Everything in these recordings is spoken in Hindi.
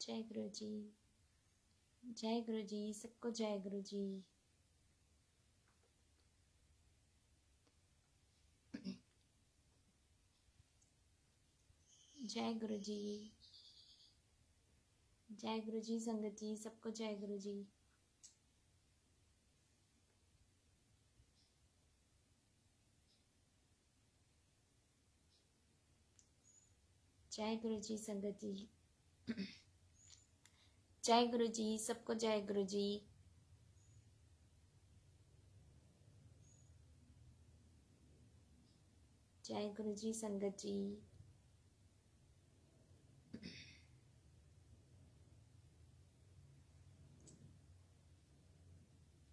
जय गुरु जी, जय गुरु जी, सबको जय गुरु जी। जय गुरु जी, जय गुरु जी संगत जी, सबको जय गुरु जी। जय गुरु जी संगत जी, जय गुरु जी, सबको जय गुरु जी। जय गुरु जी संगत जी,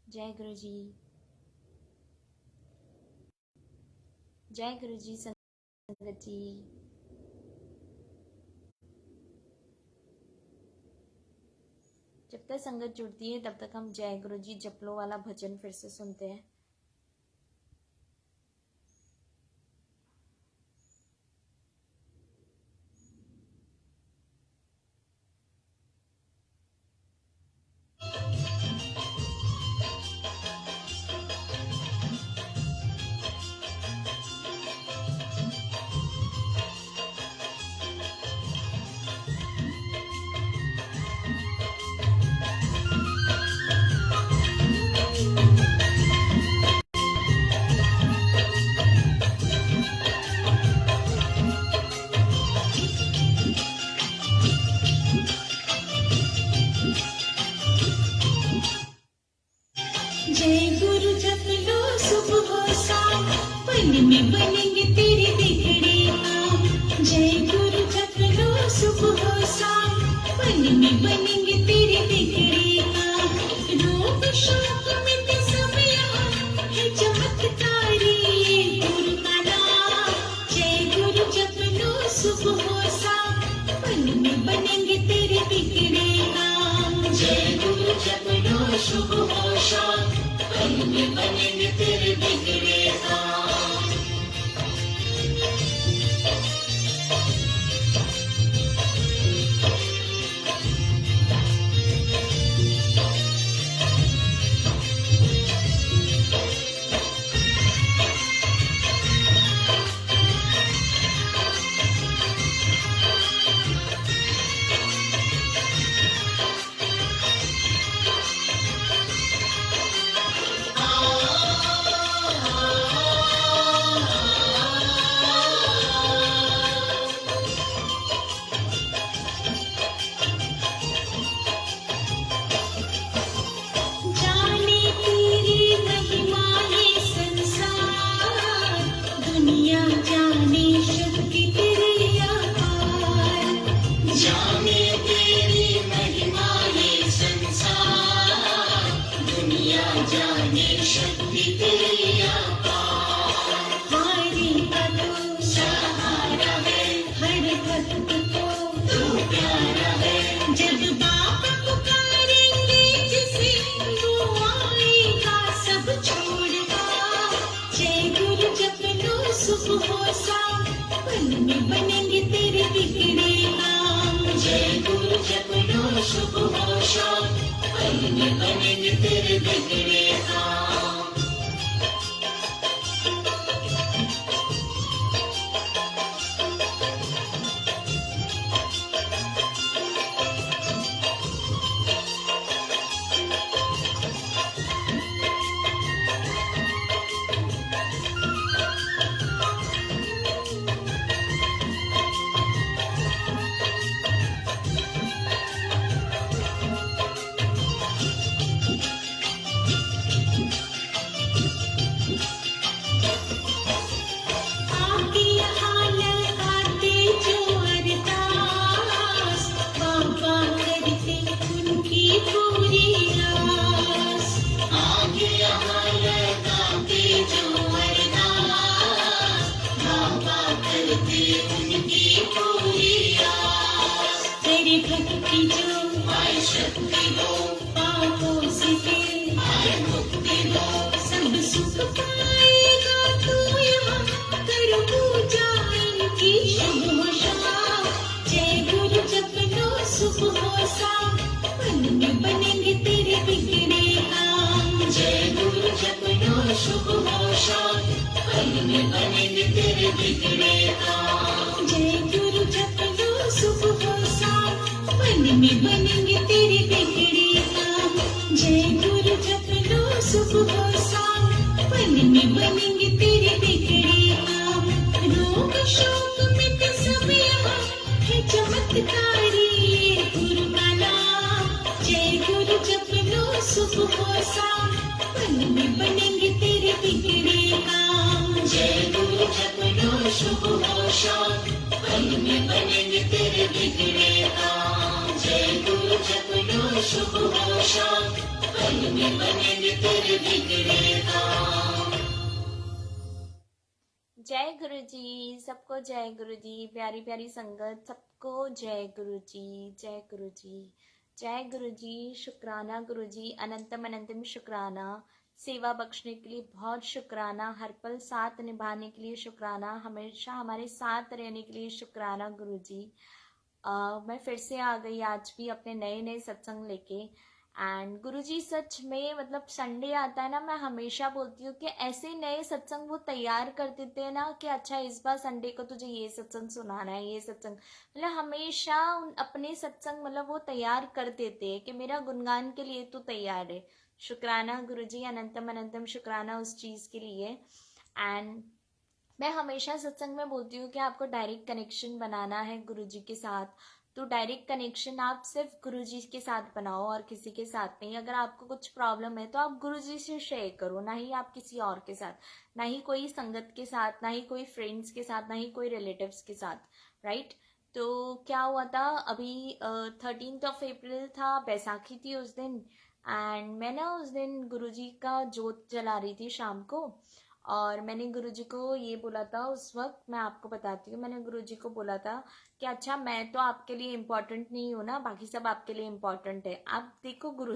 जय गुरु जी, जय गुरु जी संगत जी। जब तक संगत जुड़ती है तब तक हम जय गुरु जी जपलो वाला भजन फिर से सुनते हैं। जय गुरु जप लो सुबह शाम, पल में बनेंगे तेरे बिगड़े काम। जय गुरु जप लो सुबह शाम, पल में बनेंगे तेरे बिगड़े काम। रोग शोक मिटे सब यहाँ है चमत्कारी ये गुरु का नाम। जय गुरु जप लो सुबह शाम, पल में बनेंगे तेरे बिगड़े काम। जय गुरु जप लो सुबह शाम, पल में बनेंगे तेरे बिगड़े काम। जाने तेरी महिमा ये संसार, दुनिया जाने शक्ति तेरी अपार। जाने तेरी महिमा ये संसार, दुनिया जाने शक्ति तेरी अपार। हारी का तू सहारा है, हर भक्त को तू प्यारा है। जब बाप पुकारेंगे जिसे, वो आएगा सब छोड़कर। जय गुरु जप लो सुबह शाम, पल में बनेंगे तेरे बिगड़े काम। जय गुरु जप लो सुबह शाम, पल में बनेंगे तेरे बिगड़े काम। आके यहाँ लगाते जो अरदास, बाबा करते उनकी पूरी आस। आके यहाँ लगाते जो अरदास, बाबा करते उनकी पूरी आस। तेरी भक्ति जो आए शक्ति हो, पापों से फिर आए मुक्ति हो। सब सुख पाएगा तू यहाँ, कर पूजा इनकी शुभ शाम। जय गुरु जप लो सुबह में बनेंगे तेरे बिगड़े काम। जय गुरु जप लो सुबह शाम, पल में बनेंगे तेरे बिगड़े काम। जय गुरु जप लो सुबह शाम, पल में बनेंगे तेरे बिगड़े काम। रोग शोक मिट सब यहाँ है चमत्कारी ये गुरु का नाम। जय गुरु जप लो सुबह शाम, पल में बनेंगे तेरे बिगड़े काम। जय गुरु जप लो सुबह शाम, पल में बनेंगे तेरे बिगड़े काम। जय गुरु जप लो सुबह शाम, पल में बनेंगे तेरे बिगड़े काम। जय गुरु जी, सबको जय गुरु जी। प्यारी प्यारी संगत, सबको जय गुरु जी, जय गुरु जी, जय गुरु जी। शुक्राना गुरु जी, अनंतम अनंतम शुक्राना। सेवा बख्शने के लिए बहुत शुक्राना, हर पल साथ निभाने के लिए शुक्राना, हमेशा हमारे साथ रहने के लिए शुक्राना गुरु जी। मैं फिर से आ गई आज भी अपने नए नए सत्संग लेके। एंड गुरुजी सच में मतलब संडे आता है ना, मैं हमेशा बोलती हूँ कि ऐसे नए सत्संग वो तैयार कर देते हैं ना कि अच्छा इस बार संडे को तुझे ये सत्संग सुनाना है, ये सत्संग, मतलब हमेशा अपने सत्संग मतलब वो तैयार कर देते हैं कि मेरा गुणगान के लिए तू तैयार है। शुक्राना गुरुजी, अनंतम अनंतम शुक्राना उस चीज़ के लिए। एंड मैं हमेशा सत्संग में बोलती हूँ कि आपको डायरेक्ट कनेक्शन बनाना है गुरुजी के साथ, तो डायरेक्ट कनेक्शन आप सिर्फ गुरुजी के साथ बनाओ और किसी के साथ नहीं। अगर आपको कुछ प्रॉब्लम है तो आप गुरुजी से शेयर करो, ना ही आप किसी और के साथ, ना ही कोई संगत के साथ, ना ही कोई फ्रेंड्स के साथ, ना ही कोई रिलेटिव्स के साथ, राइट। तो क्या हुआ था अभी 13 अप्रैल था, बैसाखी थी उस दिन। एंड मैं ना उस दिन गुरुजी का जोत जला रही थी शाम को, और मैंने गुरुजी को ये बोला था उस वक्त, मैं आपको बताती हूँ, मैंने गुरुजी को बोला था कि अच्छा मैं तो आपके लिए इम्पोर्टेंट नहीं हूँ ना, बाकी सब आपके लिए इम्पोर्टेंट है। आप देखो गुरु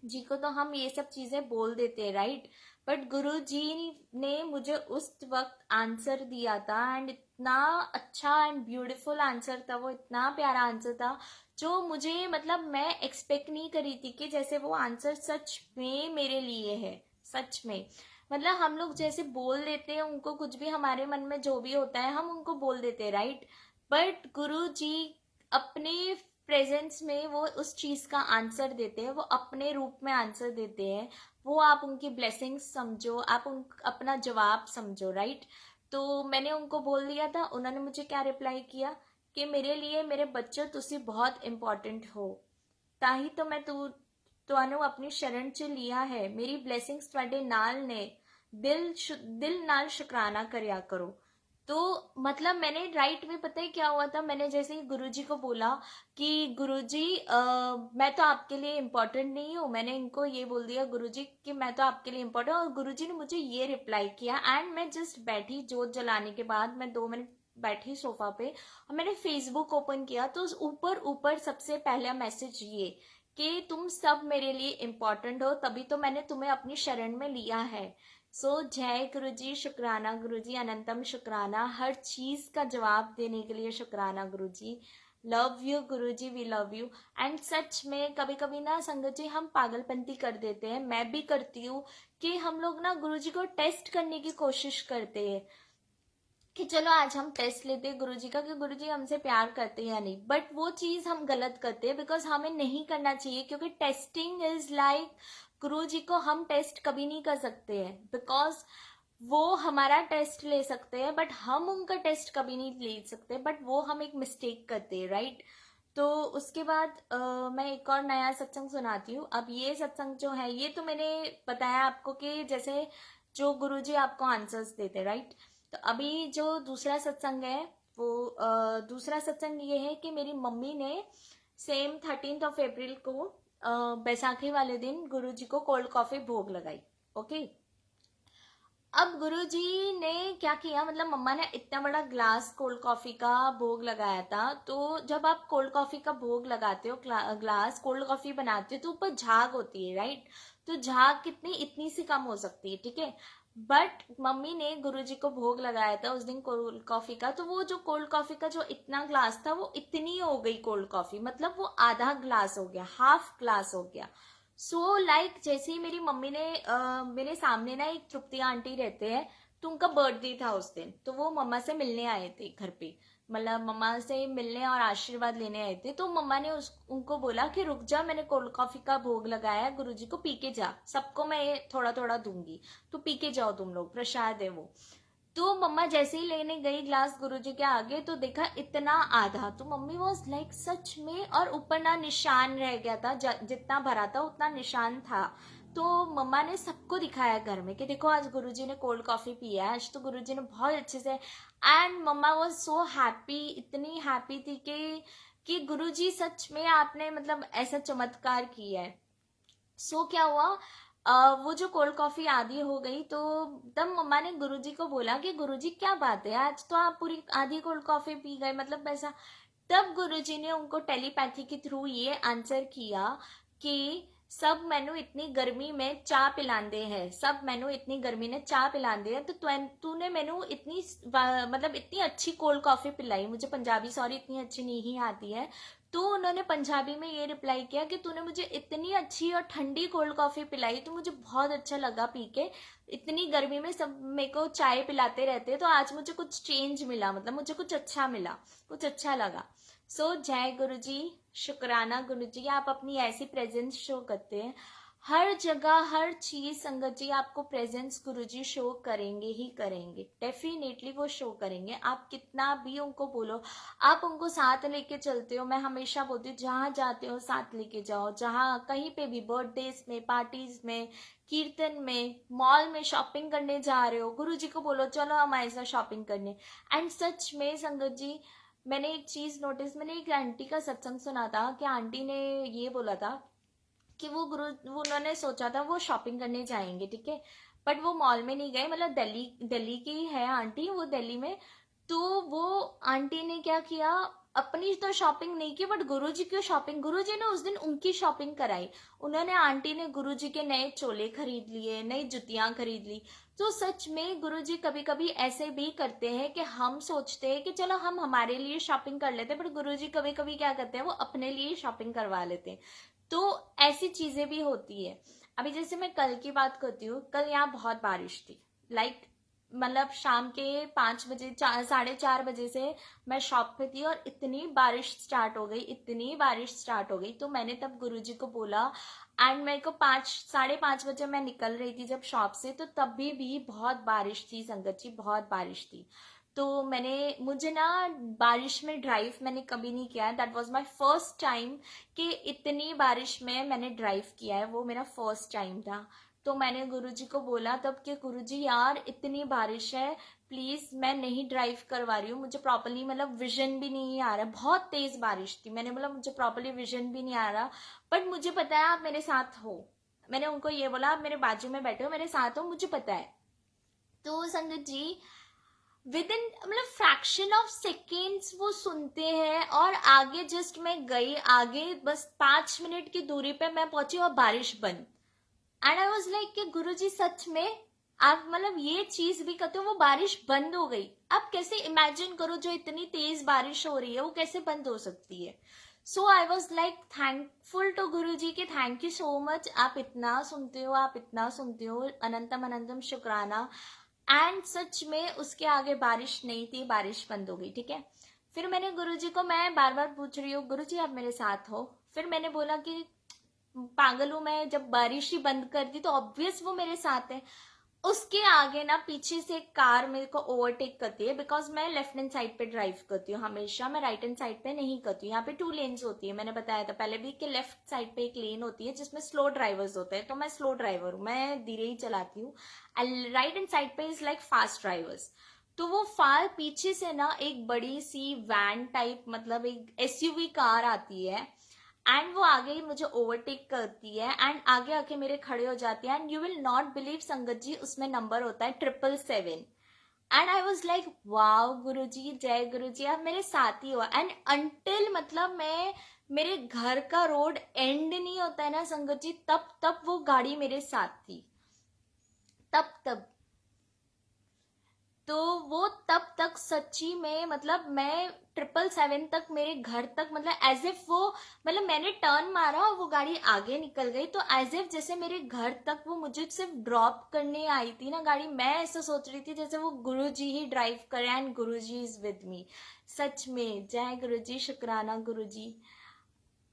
जी को तो हम ये सब चीज़ें बोल देते हैं, राइट, बट गुरु जी ने मुझे उस वक्त आंसर दिया था, एंड इतना अच्छा एंड ब्यूटीफुल आंसर था वो, इतना प्यारा आंसर था जो मुझे मतलब मैं एक्सपेक्ट नहीं करी थी कि जैसे वो आंसर सच में मेरे लिए है, सच में। मतलब हम लोग जैसे बोल देते हैं उनको, कुछ भी हमारे मन में जो भी होता है हम उनको बोल देते हैं, राइट, बट गुरु जी अपने प्रेजेंस में वो उस चीज़ का आंसर देते हैं, वो अपने रूप में आंसर देते हैं। वो आप उनकी ब्लेसिंग्स समझो, आप अपना जवाब समझो, राइट। तो मैंने उनको बोल दिया था, उन्होंने मुझे क्या रिप्लाई किया कि मेरे लिए मेरे बच्चों तुसी बहुत इंपॉर्टेंट हो, ताही तो मैं ਤੁਹਾਨੂੰ अपनी शरण च लिया है, मेरी ब्लेसिंग्स ਤੁਹਾਡੇ नाल ने, दिल नाल शुक्राना करया करो। तो मतलब मैंने राइट में पता है क्या हुआ था, मैंने जैसे ही गुरुजी को बोला कि गुरुजी मैं तो आपके लिए इम्पोर्टेंट नहीं हूँ, मैंने इनको ये बोल दिया गुरुजी कि मैं तो आपके लिए इम्पोर्टेंट, और गुरुजी ने मुझे ये रिप्लाई किया। एंड मैं जस्ट बैठी, जोत जलाने के बाद मैं 2 मिनट बैठी सोफा पे और मैंने फेसबुक ओपन किया, तो ऊपर सबसे पहला मैसेज ये कि तुम सब मेरे लिए इम्पोर्टेंट हो, तभी तो मैंने तुम्हें अपनी शरण में लिया है। सो जय गुरुजी, शुक्राना गुरुजी, अनंतम शुक्राना, हर चीज़ का जवाब देने के लिए शुक्राना Guruji. Love you Guruji, we love you. And सच में कभी कभी ना संगत जी हम पागलपंती कर देते हैं, मैं भी करती हूँ, कि हम लोग ना गुरुजी को टेस्ट करने की कोशिश करते हैं कि चलो आज हम टेस्ट लेते हैं गुरुजी का कि गुरुजी हमसे प्यार करते हैं या नहीं, बट वो चीज़ हम गलत करते हैं, बिकॉज हमें नहीं करना चाहिए, क्योंकि टेस्टिंग इज लाइक गुरुजी को हम टेस्ट कभी नहीं कर सकते हैं, बिकॉज वो हमारा टेस्ट ले सकते हैं बट हम उनका टेस्ट कभी नहीं ले सकते, बट वो हम एक मिस्टेक करते हैं, राइट। तो उसके बाद मैं एक और नया सत्संग सुनाती हूँ। अब ये सत्संग जो है, ये तो मैंने बताया आपको कि जैसे जो गुरुजी आपको आंसर्स देते, राइट। तो अभी जो दूसरा सत्संग है वो दूसरा सत्संग ये है कि मेरी मम्मी ने सेम 13 अप्रैल को बैसाखी वाले दिन गुरुजी को कोल्ड कॉफी भोग लगाई, ओके। अब गुरुजी ने क्या किया, मतलब मम्मा ने इतना बड़ा ग्लास कोल्ड कॉफी का भोग लगाया था। तो जब आप कोल्ड कॉफी का भोग लगाते हो, ग्लास कोल्ड कॉफी बनाते हो, तो ऊपर झाग होती है, राइट। तो झाग कितनी, इतनी सी कम हो सकती है, ठीक है। बट मम्मी ने गुरुजी को भोग लगाया था उस दिन कोल्ड कॉफी का, तो वो जो कोल्ड कॉफी का जो इतना ग्लास था वो इतनी हो गई कोल्ड कॉफी, मतलब वो आधा ग्लास हो गया, हाफ ग्लास हो गया। सो लाइक जैसे ही मेरी मम्मी ने मेरे सामने ना एक तृप्ति आंटी रहते हैं, तो उनका बर्थडे था उस दिन, तो वो मम्मा से मिलने आए थे घर पे, मतलब मम्मा से मिलने और आशीर्वाद लेने आए थे। तो मम्मा ने उनको बोला कि रुक जा, मैंने कोल्ड कॉफी का भोग लगाया है, गुरुजी को पी के जा, सबको मैं ये थोड़ा थोड़ा दूंगी, तो पी के जाओ तुम लोग, प्रसाद है वो। तो मम्मा जैसे ही लेने गई ग्लास गुरुजी के आगे, तो देखा इतना आधा, तो मम्मी वॉज लाइक सच में, और ऊपर ना निशान रह गया था, जितना भरा था उतना निशान था। तो मम्मा ने सबको दिखाया घर में कि देखो आज गुरुजी ने कोल्ड कॉफी पिया है, आज तो गुरुजी ने बहुत अच्छे से, and mamma was so happy, इतनी हैप्पी थी कि गुरुजी सच में आपने मतलब ऐसा चमत्कार किया है। सो क्या हुआ, वो जो कोल्ड कॉफी आधी हो गई, तो तब मम्मा ने गुरुजी को बोला कि गुरुजी क्या बात है, आज तो आप पूरी आधी कोल्ड कॉफी पी गए, मतलब ऐसा। तब गुरुजी ने उनको टेलीपैथी के थ्रू ये आंसर किया कि सब मैनू इतनी गर्मी में चाय पिलांदे हैं, सब मैनू इतनी गर्मी ने चाय पिलांदे हैं, तो तूने मैनू इतनी मतलब इतनी अच्छी कोल्ड कॉफी पिलाई, मुझे पंजाबी सॉरी इतनी अच्छी नहीं आती है, तो उन्होंने पंजाबी में ये रिप्लाई किया कि तूने मुझे इतनी अच्छी और ठंडी कोल्ड कॉफी पिलाई, तो मुझे बहुत अच्छा लगा पी के, इतनी गर्मी में सब मेरे को चाय पिलाते रहते, तो आज मुझे कुछ चेंज मिला, मतलब मुझे कुछ अच्छा मिला, कुछ अच्छा लगा। सो जय गुरुजी, शुक्राना गुरुजी, आप अपनी ऐसी प्रेजेंस शो करते हैं हर जगह, हर चीज। संगत जी आपको प्रेजेंस गुरुजी शो करेंगे ही करेंगे, डेफिनेटली वो शो करेंगे, आप कितना भी उनको बोलो, आप उनको साथ लेके चलते हो। मैं हमेशा बोलती हूँ जहाँ जाते हो साथ लेके जाओ, जहाँ कहीं पे भी, बर्थडेज में, पार्टीज में, कीर्तन में, मॉल में शॉपिंग करने जा रहे हो, गुरुजी को बोलो चलो हमारे साथ शॉपिंग करने। एंड सच में संगत जी मैंने एक चीज नोटिस, मैंने एक आंटी का सत्संग सुना था कि आंटी ने ये बोला था कि वो उन्होंने सोचा था वो शॉपिंग करने जाएंगे, ठीक है, बट वो मॉल में नहीं गए, मतलब दिल्ली की है आंटी, वो दिल्ली में। तो वो आंटी ने क्या किया, अपनी तो शॉपिंग नहीं की, बट गुरुजी की शॉपिंग, गुरुजी ने उस दिन उनकी शॉपिंग कराई, उन्होंने, आंटी ने गुरुजी के नए चोले खरीद लिए, नई जुतियां खरीद ली। तो सच में गुरुजी कभी कभी ऐसे भी करते हैं कि हम सोचते हैं कि चलो हम हमारे लिए शॉपिंग कर लेते हैं, बट गुरुजी कभी कभी क्या करते हैं, वो अपने लिए शॉपिंग करवा लेते हैं। तो ऐसी चीजें भी होती है। अभी जैसे मैं कल की बात करती हूँ, कल यहाँ बहुत बारिश थी, लाइक मतलब शाम के 5 बजे, 4:30 बजे से मैं शॉप पे थी, और इतनी बारिश स्टार्ट हो गई, इतनी बारिश स्टार्ट हो गई, तो मैंने तब गुरुजी को बोला, एंड मेरे को 5, 5:30 बजे मैं निकल रही थी जब शॉप से, तो तब भी बहुत बारिश थी संगत जी, बहुत बारिश थी। तो मुझे ना बारिश में ड्राइव मैंने कभी नहीं किया है, that was my first time कि इतनी बारिश में मैंने ड्राइव किया है, वो मेरा फर्स्ट टाइम था। तो मैंने गुरुजी को बोला तब कि गुरुजी यार इतनी बारिश है, प्लीज मैं नहीं ड्राइव करवा रही हूँ, मुझे प्रॉपरली मतलब विजन भी नहीं आ रहा, बहुत तेज बारिश थी, मैंने बोला मुझे प्रॉपरली विजन भी नहीं आ रहा, बट मुझे पता है आप मेरे साथ हो। मैंने उनको ये बोला आप मेरे बाजू में बैठे हो, मेरे साथ हो, मुझे पता है। तो संगत जी विद इन मतलब फ्रैक्शन ऑफ सेकेंड्स वो सुनते हैं, और आगे जस्ट मैं गई, आगे बस 5 मिनट की दूरी पे मैं पहुंची और बारिश बंद। एंड आई वॉज लाइक कि गुरुजी सच में आप मतलब ये चीज भी करते हो, वो बारिश बंद हो गई। आप कैसे इमेजिन करो, जो इतनी तेज बारिश हो रही है वो कैसे बंद हो सकती है। So I was like thankful to Guruji कि थैंक यू सो मच, आप इतना सुनते हो, आप इतना सुनते हो, अनंतम अनंतम शुक्राना। एंड सच में उसके आगे बारिश नहीं थी, बारिश बंद हो गई, ठीक है। फिर मैंने गुरुजी को, मैं बार बार पूछ रही हूँ गुरुजी आप मेरे साथ हो, फिर मैंने बोला कि पागल हूं मैं, जब बारिश ही बंद कर दी तो ऑब्वियस वो मेरे साथ है। उसके आगे ना पीछे से एक कार मेरे को ओवरटेक करती है, बिकॉज मैं लेफ्ट हैंड साइड पे ड्राइव करती हूँ हमेशा, मैं राइट हैंड साइड पे नहीं करती हूँ। यहाँ पे 2 लेन्स होती है, मैंने बताया था पहले भी कि लेफ्ट साइड पे एक लेन होती है जिसमें स्लो ड्राइवर्स होते हैं, तो मैं स्लो ड्राइवर हूँ, मैं धीरे ही चलाती हूँ। राइट हैंड साइड पे इज लाइक फास्ट ड्राइवर्स। तो वो फार पीछे से ना एक बड़ी सी वैन टाइप, मतलब एक SUV कार आती है, एंड वो आगे ही मुझे ओवरटेक करती है, एंड आगे आके मेरे खड़े हो जाती है। And you will not believe Sangat ji, उसमें नंबर होता है 777। And I was like wow Guruji, जय गुरुजी, आप मेरे साथ ही हो। एंड अंटिल मतलब मेरे घर का रोड एंड नहीं होता है ना संगत जी, तब वो गाड़ी मेरे साथ थी, तब तो वो तब तक सच्ची में मतलब मैं 777 तक मेरे घर तक मतलब एज इफ वो मतलब मैंने टर्न मारा और वो गाड़ी आगे निकल गई, तो एज इफ जैसे मेरे घर तक वो मुझे सिर्फ ड्रॉप करने आई थी ना गाड़ी, मैं ऐसा सोच रही थी जैसे वो गुरु जी ही ड्राइव करे and Guru ji is with me. सच में जय गुरु जी, शुक्राना गुरु जी।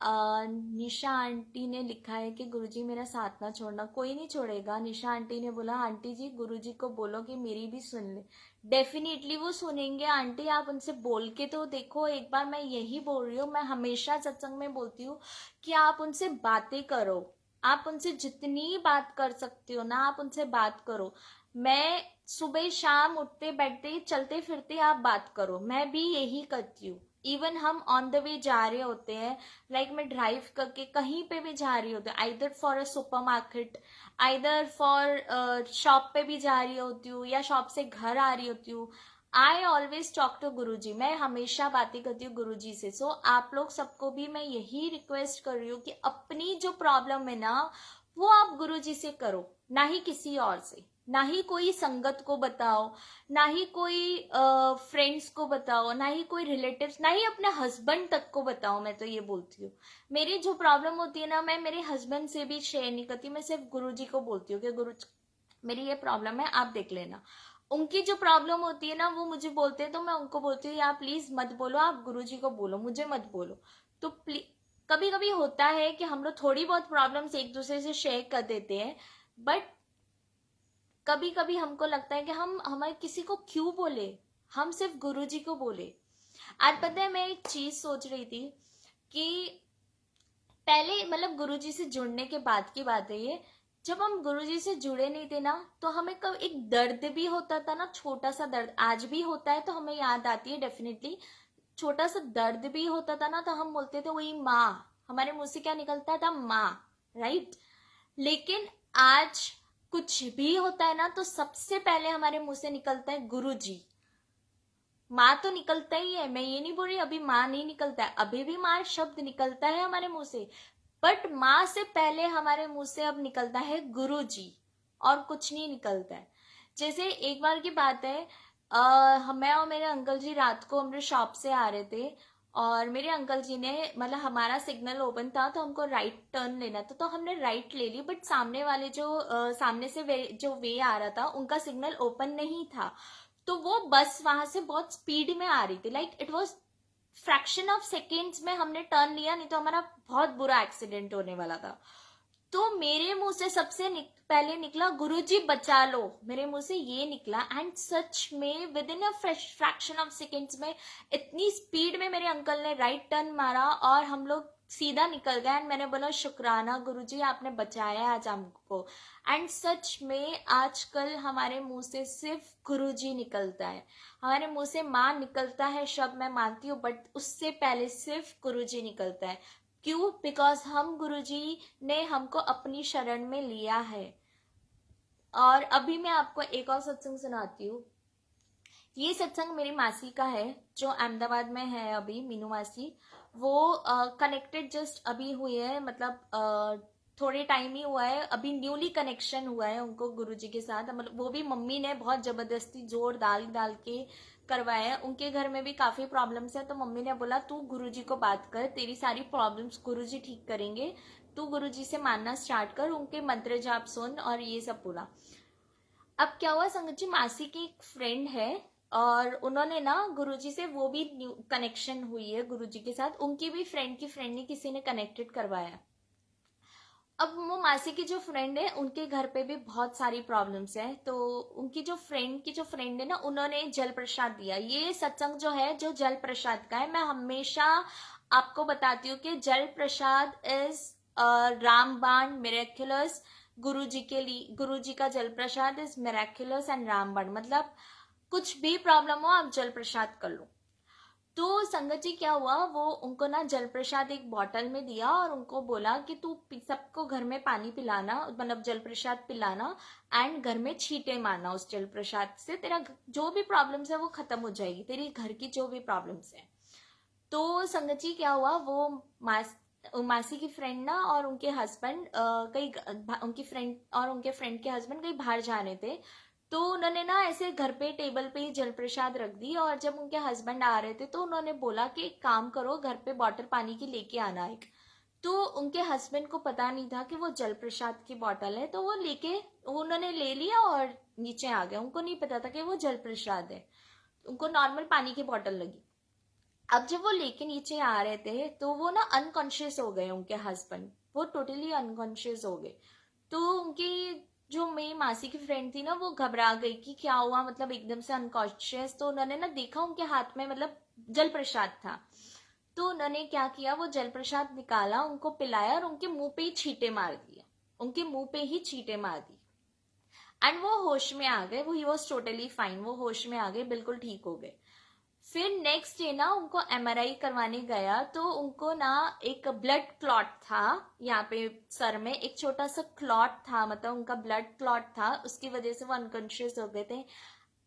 निशा आंटी ने लिखा है कि गुरुजी मेरा साथ ना छोड़ना। कोई नहीं छोड़ेगा। निशा आंटी ने बोला आंटी जी गुरुजी को बोलो कि मेरी भी सुन ले। डेफिनेटली वो सुनेंगे आंटी, आप उनसे बोल के तो देखो एक बार। मैं यही बोल रही हूँ, मैं हमेशा सत्संग में बोलती हूँ कि आप उनसे बातें करो, आप उनसे जितनी बात कर सकती हो ना आप उनसे बात करो। मैं सुबह शाम उठते बैठते चलते फिरते आप बात करो, मैं भी यही करती हूँ। इवन हम ऑन द वे जा रहे होते हैं, लाइक मैं ड्राइव करके कहीं पे भी जा रही होती हूँ, either for a super market, either for shop पे भी जा रही होती हूँ या शॉप से घर आ रही होती हूँ, आई ऑलवेज टॉक टू गुरु जी। मैं हमेशा बातें करती हूँ गुरु जी से। सो आप लोग सबको भी मैं यही रिक्वेस्ट कर रही हूँ कि अपनी जो प्रॉब्लम है ना वो आप गुरु जी से करो, ना ही किसी और से। ना ही कोई संगत को बताओ, ना ही कोई फ्रेंड्स को बताओ, ना ही कोई रिलेटिव्स, ना ही अपने हस्बैंड तक को बताओ। मैं तो ये बोलती हूँ मेरी जो प्रॉब्लम होती है ना मैं मेरे हस्बैंड से भी शेयर नहीं करती, मैं सिर्फ गुरुजी को बोलती हूँ कि गुरु मेरी ये प्रॉब्लम है, आप देख लेना। उनकी जो प्रॉब्लम होती है ना वो मुझे बोलते हैं, तो मैं उनको बोलती हूँ यार प्लीज मत बोलो, आप गुरुजी को बोलो, मुझे मत बोलो। तो प्लीज, कभी कभी होता है कि हम लोग थोड़ी बहुत प्रॉब्लम्स एक दूसरे से शेयर कर देते हैं, बट कभी कभी हमको लगता है कि हम हमारे किसी को क्यों बोले, हम सिर्फ गुरुजी को बोले। आज पता है मैं एक चीज सोच रही थी कि पहले मतलब गुरुजी से जुड़ने के बाद की बात है ये, जब हम गुरुजी से जुड़े नहीं थे ना तो हमें कब एक दर्द भी होता था ना, छोटा सा दर्द आज भी होता है तो हमें याद आती है डेफिनेटली। छोटा सा दर्द भी होता था ना तो हम बोलते थे वही माँ, हमारे मुंह से क्या निकलता था, माँ, राइट। लेकिन आज कुछ भी होता है ना तो सबसे पहले हमारे मुंह से निकलता है गुरुजी। माँ तो निकलता ही है, मैं ये नहीं बोल रही अभी माँ नहीं निकलता है, अभी भी माँ शब्द निकलता है हमारे मुंह से, बट माँ से पहले हमारे मुंह से अब निकलता है गुरु जी, और कुछ नहीं निकलता है। जैसे एक बार की बात है, मैं और मेरे अंकल जी रात को हमारे शॉप से आ रहे थे और मेरे अंकल जी ने मतलब हमारा सिग्नल ओपन था तो हमको राइट टर्न लेना था, तो हमने राइट ले ली, बट सामने वाले जो सामने से जो वे आ रहा था उनका सिग्नल ओपन नहीं था। तो वो बस वहां से बहुत स्पीड में आ रही थी, like it was fraction of seconds में हमने टर्न लिया, नहीं तो हमारा बहुत बुरा एक्सीडेंट होने वाला था। तो मेरे मुंह से सबसे पहले निकला गुरुजी बचा लो, मेरे मुंह से ये निकला। एंड सच में with in a fraction of seconds में इतनी स्पीड में मेरे अंकल ने राइट टर्न मारा और हम लोग सीधा निकल गए। एंड मैंने बोला शुक्राना गुरुजी आपने बचाया आज हमको। एंड सच में आजकल हमारे मुंह से सिर्फ गुरुजी निकलता है, हमारे मुंह से माँ निकलता है शब्द मैं मानती हूँ, बट उससे पहले सिर्फ गुरुजी निकलता है। क्यों? बिकॉज हम गुरुजी ने हमको अपनी शरण में लिया है। और अभी मैं आपको एक और सत्संग सुनाती हूँ। ये सत्संग मेरी मासी का है जो अहमदाबाद में है अभी, मीनू मासी। वो कनेक्टेड जस्ट अभी हुई है, मतलब थोड़े टाइम ही हुआ है, अभी न्यूली कनेक्शन हुआ है उनको गुरुजी के साथ। मतलब वो भी मम्मी ने बहुत जबरदस्ती जोर डाल डाल के करवाया है। उनके घर में भी काफी प्रॉब्लम्स है, तो मम्मी ने बोला तू गुरुजी को बात कर, तेरी सारी प्रॉब्लम्स गुरुजी ठीक करेंगे, तू गुरुजी से मानना स्टार्ट कर, उनके मंत्र जाप सुन और ये सब बोला। अब क्या हुआ, संगत जी मासी की एक फ्रेंड है और उन्होंने ना गुरुजी से, वो भी न्यू कनेक्शन हुई है गुरुजी के साथ, उनकी भी फ्रेंड की फ्रेंड ने किसी ने कनेक्टेड करवाया। अब वो मासी की जो फ्रेंड है उनके घर पे भी बहुत सारी प्रॉब्लम्स है, तो उनकी जो फ्रेंड है ना उन्होंने जल प्रसाद दिया। ये सत्संग जो है जो जल प्रसाद का है, मैं हमेशा आपको बताती हूँ कि जल प्रसाद इज रामबाण मिरेक्युलस। गुरु जी के लिए गुरु जी का जल प्रसाद इज मिरेक्युलस एंड रामबाण, मतलब कुछ भी प्रॉब्लम हो आप जल प्रसाद कर लो। तो संगत जी क्या हुआ, वो उनको ना जल प्रसाद एक बॉटल में दिया और उनको बोला कि तू सबको घर में पानी पिलाना, मतलब जल प्रसाद पिलाना, एंड घर में छींटे मारना उस जल प्रसाद से, तेरा जो भी प्रॉब्लम्स है वो खत्म हो जाएगी, तेरी घर की जो भी प्रॉब्लम्स है। तो संगत जी क्या हुआ, वो मासी की फ्रेंड ना और उनके हस्बैंड कहीं, उनकी फ्रेंड और उनके फ्रेंड के हस्बैंड कहीं बाहर जा रहे थे। तो उन्होंने ना ऐसे घर पे टेबल पे ही जल प्रसाद रख दी, और जब उनके हस्बैंड आ रहे थे तो उन्होंने बोला कि एक काम करो, घर पे बॉटल पानी की लेके आना एक। तो उनके हस्बैंड को पता नहीं था कि वो जल प्रसाद की बॉटल है, तो वो लेके उन्होंने ले लिया और नीचे आ गए। उनको नहीं पता था कि वो जल प्रसाद है, उनको नॉर्मल पानी की बॉटल लगी। अब जब वो लेके नीचे आ रहे थे तो वो ना अनकॉन्शियस हो गए, उनके हस्बैंड वो टोटली अनकॉन्शियस हो गए। तो उनकी जो मेरी मासी की फ्रेंड थी ना, वो घबरा गई कि क्या हुआ, मतलब एकदम से अनकॉन्शियस। तो उन्होंने ना देखा उनके हाथ में मतलब जल प्रसाद था। तो उन्होंने क्या किया, वो जल प्रसाद निकाला, उनको पिलाया और उनके मुंह पे ही छींटे मार दिया, उनके मुंह पे ही छींटे मार दी। एंड वो होश में आ गए, वो ही वॉज टोटली फाइन, वो होश में आ गए, बिल्कुल ठीक हो गए। फिर नेक्स्ट डे ना उनको एमआरआई करवाने गया, तो उनको ना एक ब्लड क्लॉट था यहाँ पे सर में, एक छोटा सा क्लॉट था, मतलब उनका ब्लड क्लॉट था, उसकी वजह से वो अनकॉन्शियस हो गए थे।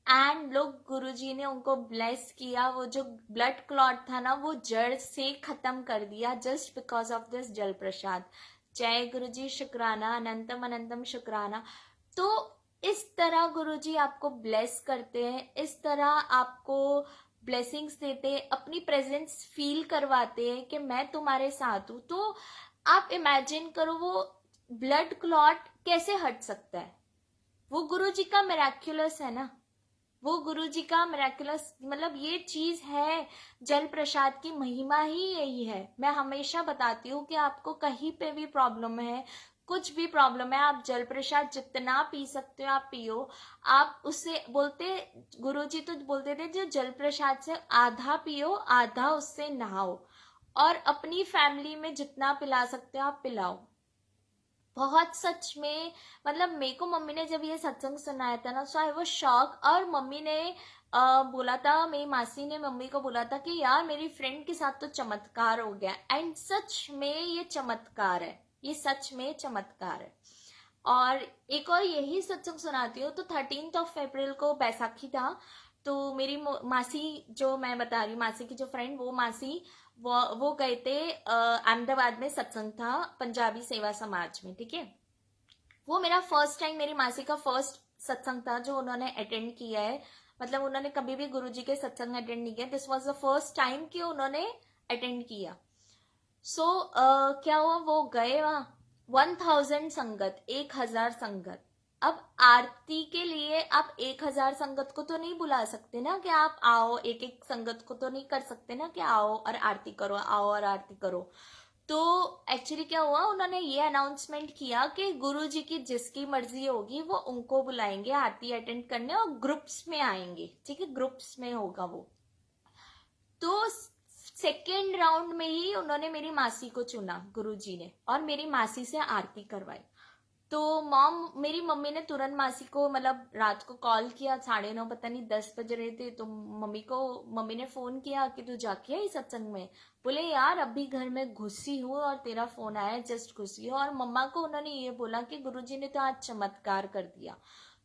एंड लोग गुरुजी ने उनको ब्लेस किया, वो जो ब्लड क्लॉट था ना वो जड़ से खत्म कर दिया, जस्ट बिकॉज ऑफ दिस जल प्रसाद। जय गुरुजी, शुक्राना, अनंतम अनंतम शुक्राना। तो इस तरह गुरुजी आपको ब्लेस करते हैं, इस तरह आपको ब्लेसिंग्स देते हैं, अपनी प्रेजेंस फील करवाते हैं कि मैं तुम्हारे साथ हूं। तो आप इमेजिन करो वो ब्लड क्लॉट कैसे हट सकता है, वो गुरुजी का मिराक्युलस है ना, वो गुरुजी का मिराकुलस, मतलब ये चीज है, जल प्रसाद की महिमा ही यही है। मैं हमेशा बताती हूँ कि आपको कहीं पे भी प्रॉब्लम है, कुछ भी प्रॉब्लम है, आप जल प्रसाद जितना पी सकते हो आप पियो। आप उससे बोलते, गुरुजी तो बोलते थे जो जल प्रसाद से आधा पियो, आधा उससे नहाओ, और अपनी फैमिली में जितना पिला सकते हो आप पिलाओ। बहुत सच में, मतलब मेरे को मम्मी ने जब ये सत्संग सुनाया था ना, सो आई वाज शॉक। और मम्मी ने बोला था, मेरी मासी ने मम्मी को बोला था कि यार मेरी फ्रेंड के साथ तो चमत्कार हो गया। एंड सच में ये चमत्कार है, ये सच में चमत्कार है। और एक और यही सत्संग सुनाती हूँ। तो 13 अप्रैल को बैसाखी था, तो मेरी मासी, जो मैं बता रही हूँ मासी की जो फ्रेंड, वो मासी वो गए थे अहमदाबाद में, सत्संग था पंजाबी सेवा समाज में, ठीक है। वो मेरा फर्स्ट टाइम, मेरी मासी का फर्स्ट सत्संग था जो उन्होंने अटेंड किया है, मतलब उन्होंने कभी भी गुरुजी के सत्संग अटेंड नहीं किया, this was the first time कि उन्होंने अटेंड किया। सो क्या हुआ, वो गए वहां, 1000 संगत, 1000 संगत। अब आरती के लिए आप 1000 संगत को तो नहीं बुला सकते ना कि आप आओ, एक एक संगत को तो नहीं कर सकते ना कि आओ और आरती करो, आओ और आरती करो। तो एक्चुअली क्या हुआ, उन्होंने ये अनाउंसमेंट किया कि गुरुजी की जिसकी मर्जी होगी वो उनको बुलाएंगे आरती अटेंड करने, और ग्रुप्स में आएंगे, ठीक है, ग्रुप्स में होगा वो। तो सेकेंड राउंड में ही उन्होंने मेरी मासी को चुना गुरुजी ने, और मेरी मासी से आरती करवाई। तो मेरी मम्मी ने तुरंत मासी को, मतलब रात को कॉल किया, 9:30 पता नहीं 10 बज रहे थे, तो मम्मी ने फोन किया कि तू जाके आई सत्संग में। बोले यार अभी घर में घुसी हूँ और तेरा फोन आया, जस्ट घुसी हूँ। और मम्मा को उन्होंने ये बोला कि गुरुजी ने तो आज चमत्कार कर दिया।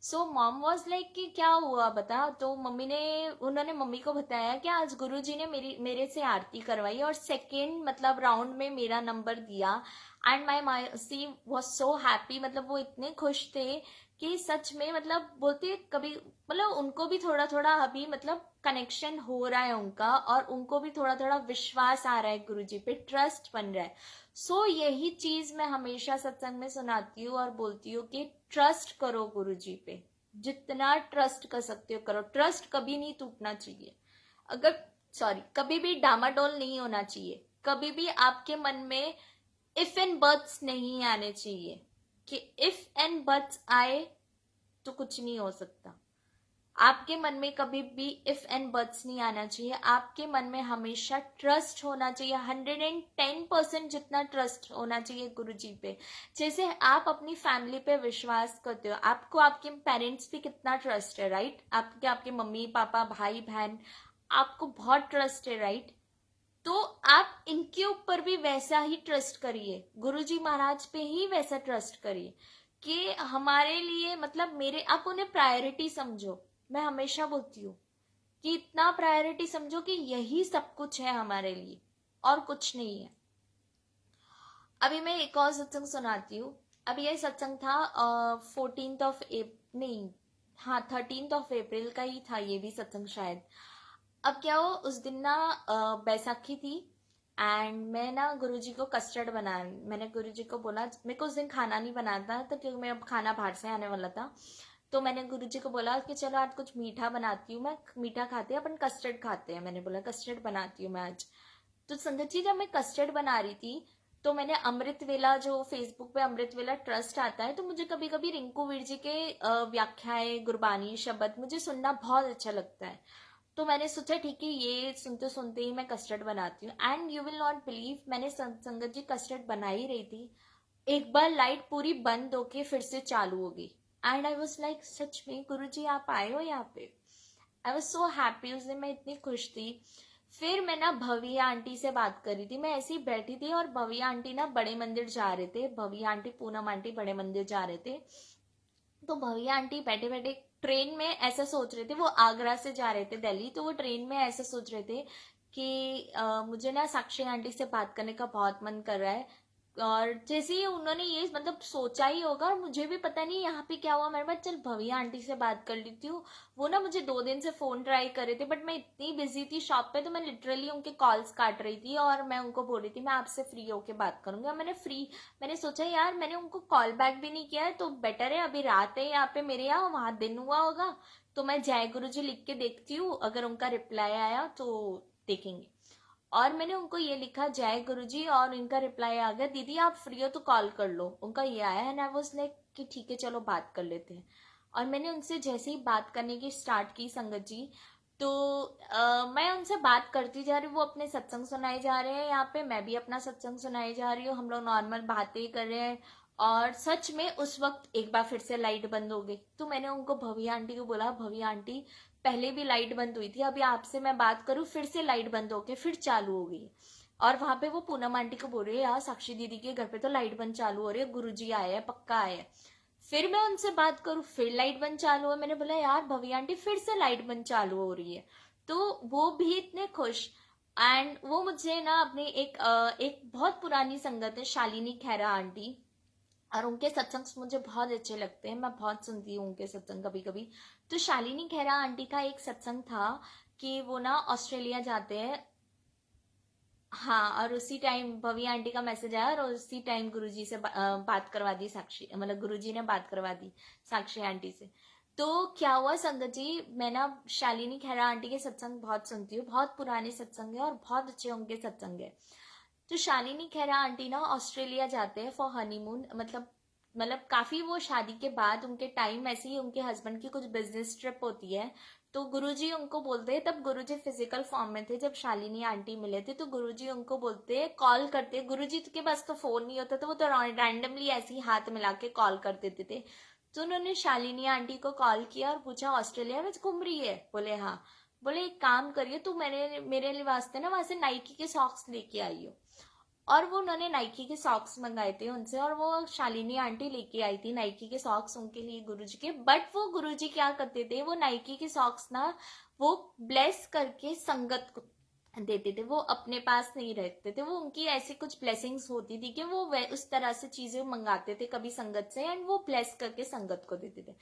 सो मॉम वॉज लाइक कि क्या हुआ बता। तो उन्होंने मम्मी को बताया कि आज गुरुजी ने मेरे से आरती करवाई, और सेकेंड मतलब राउंड में मेरा नंबर दिया। एंड माई मासी वॉज सो हैप्पी, मतलब वो इतने खुश थे कि सच में, मतलब बोलते कभी, मतलब उनको भी थोड़ा थोड़ा अभी मतलब कनेक्शन हो रहा है उनका, और उनको भी थोड़ा थोड़ा विश्वास आ रहा है गुरुजी पे, ट्रस्ट बन रहा है। सो यही चीज मैं हमेशा सत्संग में सुनाती हूँ और बोलती हूँ कि ट्रस्ट करो गुरुजी पे, जितना ट्रस्ट कर सकते हो करो। ट्रस्ट कभी नहीं टूटना चाहिए, कभी भी डामाडोल नहीं होना चाहिए, कभी भी आपके मन में इफ एंड बट्स नहीं आने चाहिए कि इफ एंड बट्स आए तो कुछ नहीं हो सकता। आपके मन में कभी भी इफ एंड बट्स नहीं आना चाहिए, आपके मन में हमेशा ट्रस्ट होना चाहिए, 110% जितना ट्रस्ट होना चाहिए गुरुजी पे। जैसे आप अपनी फैमिली पे विश्वास करते हो, आपको आपके पेरेंट्स पे कितना ट्रस्ट है, राइट? आपके मम्मी पापा भाई बहन, आपको बहुत ट्रस्ट है, राइट? तो आप इनके ऊपर भी वैसा ही ट्रस्ट करिए, गुरुजी महाराज पे ही वैसा ट्रस्ट करिए कि हमारे लिए, मतलब मेरे, आप उन्हें प्रायोरिटी समझो। मैं हमेशा बोलती हूँ कि इतना प्रायोरिटी समझो कि यही सब कुछ है हमारे लिए और कुछ नहीं है। अभी मैं एक और सत्संग सुनाती हूँ। अभी ये सत्संग था 14 नहीं हाँ 13 अप्रैल का ही था ये भी सत्संग शायद। अब क्या हो, उस दिन ना बैसाखी थी एंड मैं ना गुरुजी को कस्टर्ड बनाया। मैंने गुरुजी को बोला, मेरे को उस दिन खाना नहीं बनाना था तो क्योंकि मैं अब खाना बाहर से आने वाला था, तो मैंने गुरुजी को बोला कि चलो आज कुछ मीठा बनाती हूँ मैं, मीठा खाते हैं अपन, कस्टर्ड खाते हैं। मैंने बोला कस्टर्ड बनाती हूँ मैं आज। तो संगत जी जब मैं कस्टर्ड बना रही थी तो मैंने अमृत वेला, जो फेसबुक पे अमृत वेला ट्रस्ट आता है, तो मुझे कभी कभी रिंकू वीर जी के व्याख्याएं, गुरबानी शब्द मुझे सुनना बहुत अच्छा लगता है। तो मैंने सोचा ठीक है ये सुनते सुनते ही मैं कस्टर्ड बनाती हूँ। And you will not believe, मैंने संगत जी कस्टर्ड बना ही रही थी, एक बार लाइट पूरी बंद होके फिर से चालू हो गई। And I was like such में गुरु जी आप आए हो यहाँ पे। आई वॉज सो हैप्पी, उस दिन मैं इतनी खुश थी। फिर मैं ना भविया आंटी से बात कर रही थी, मैं ऐसे ही बैठी थी और भविया आंटी ना बड़े मंदिर जा रहे थे, भविया आंटी पूनम आंटी बड़े मंदिर जा रहे थे। तो भविया आंटी बैठे बैठे ट्रेन में ऐसा सोच रहे थे, वो आगरा से जा रहे थे दिल्ली, तो वो ट्रेन में ऐसा सोच रहे थे कि मुझे ना साक्षी आंटी से बात करने का बहुत मन कर रहा है। और जैसे ही उन्होंने ये मतलब सोचा ही होगा, और मुझे भी पता नहीं यहाँ पे क्या हुआ मेरे पास, चल भविया आंटी से बात कर लेती हूँ। वो ना मुझे 2 दिन से फोन ट्राई कर रहे थे बट मैं इतनी बिजी थी शॉप पे, तो मैं लिटरली उनके कॉल्स काट रही थी और मैं उनको बोल रही थी मैं आपसे फ्री होके बात करूंगी। और मैंने सोचा यार मैंने उनको कॉल बैक भी नहीं किया है, तो बेटर है, अभी रात है यहाँ पे मेरे यहाँ, वहां दिन हुआ होगा, तो मैं जय गुरु जी लिख के देखती हूँ, अगर उनका रिप्लाई आया तो देखेंगे। और मैंने उनको ये लिखा जय गुरुजी, और इनका रिप्लाई आ गया दीदी आप फ्री हो तो कॉल कर लो, उनका ये आया है। एंड आई वाज लाइक कि ठीक है चलो बात कर लेते हैं। और मैंने उनसे जैसे ही बात करने की स्टार्ट की संगत जी, तो मैं उनसे बात करती जा रही हूँ, वो अपने सत्संग सुनाए जा रहे हैं यहाँ पे, मैं भी अपना सत्संग सुनाई जा रही हूँ, हम लोग नॉर्मल बातें कर रहे हैं। और सच में उस वक्त एक बार फिर से लाइट बंद हो गई, तो मैंने उनको भविया आंटी को बोला भविया आंटी पहले भी लाइट बंद हुई थी, अभी आपसे मैं बात करूं फिर से लाइट बंद होके फिर चालू हो गई। और वहां पे वो पूनम आंटी को बोल रही है यार साक्षी दीदी के घर पे तो लाइट बंद चालू हो रही है, गुरुजी आए हैं पक्का आए हैं। फिर मैं उनसे बात करूं फिर लाइट बंद चालू है, मैंने बोला यार भवी आंटी फिर से लाइट बंद चालू हो रही है। तो वो भी इतने खुश। एंड वो मुझे ना अपनी एक बहुत पुरानी संगत है शालिनी खैरा आंटी, और उनके सत्संग मुझे बहुत अच्छे लगते हैं, मैं बहुत सुनती हूँ उनके सत्संग कभी कभी। तो शालिनी खैरा आंटी का एक सत्संग था कि वो ना ऑस्ट्रेलिया जाते हैं। हाँ, और उसी टाइम भवी आंटी का मैसेज आया और उसी टाइम गुरुजी से बात करवा दी साक्षी, मतलब गुरुजी ने बात करवा दी साक्षी आंटी से। तो क्या हुआ संगत जी, मैं ना शालिनी खैरा आंटी के सत्संग बहुत सुनती हूँ, बहुत पुराने सत्संग है और बहुत अच्छे उनके सत्संग है। तो शालिनी खैरा आंटी ना ऑस्ट्रेलिया जाते हैं फॉर हनीमून, मतलब काफी वो शादी के बाद उनके टाइम ऐसे ही उनके हस्बैंड की कुछ बिजनेस ट्रिप होती है, तो गुरुजी उनको बोलते हैं, तब गुरुजी फिजिकल फॉर्म में थे जब शालिनी आंटी मिले थे, तो गुरुजी उनको बोलते हैं कॉल करते, गुरुजी के पास तो फोन नहीं होता था, वो तो रैंडमली ऐसे ही हाथ मिला के कॉल कर देते थे। तो उन्होंने शालिनी आंटी को कॉल किया और पूछा ऑस्ट्रेलिया में घूम रही है, बोले हाँ। बोले एक काम करिए तू मेरे लिए वास्ते ना वहां से नाइकी के सॉक्स लेके आई हो। और वो उन्होंने नाइकी के सॉक्स मंगाए थे उनसे, और वो शालिनी आंटी लेके आई थी नाइकी के सॉक्स उनके लिए गुरुजी के। बट वो गुरुजी क्या करते थे, वो नाइकी के सॉक्स ना वो ब्लेस करके संगत को देते थे, वो अपने पास नहीं रखते थे, वो उनकी ऐसी कुछ ब्लेसिंग्स होती थी कि वो उस तरह से चीजें मंगाते थे कभी संगत से, एंड वो ब्लेस करके संगत को देते थे।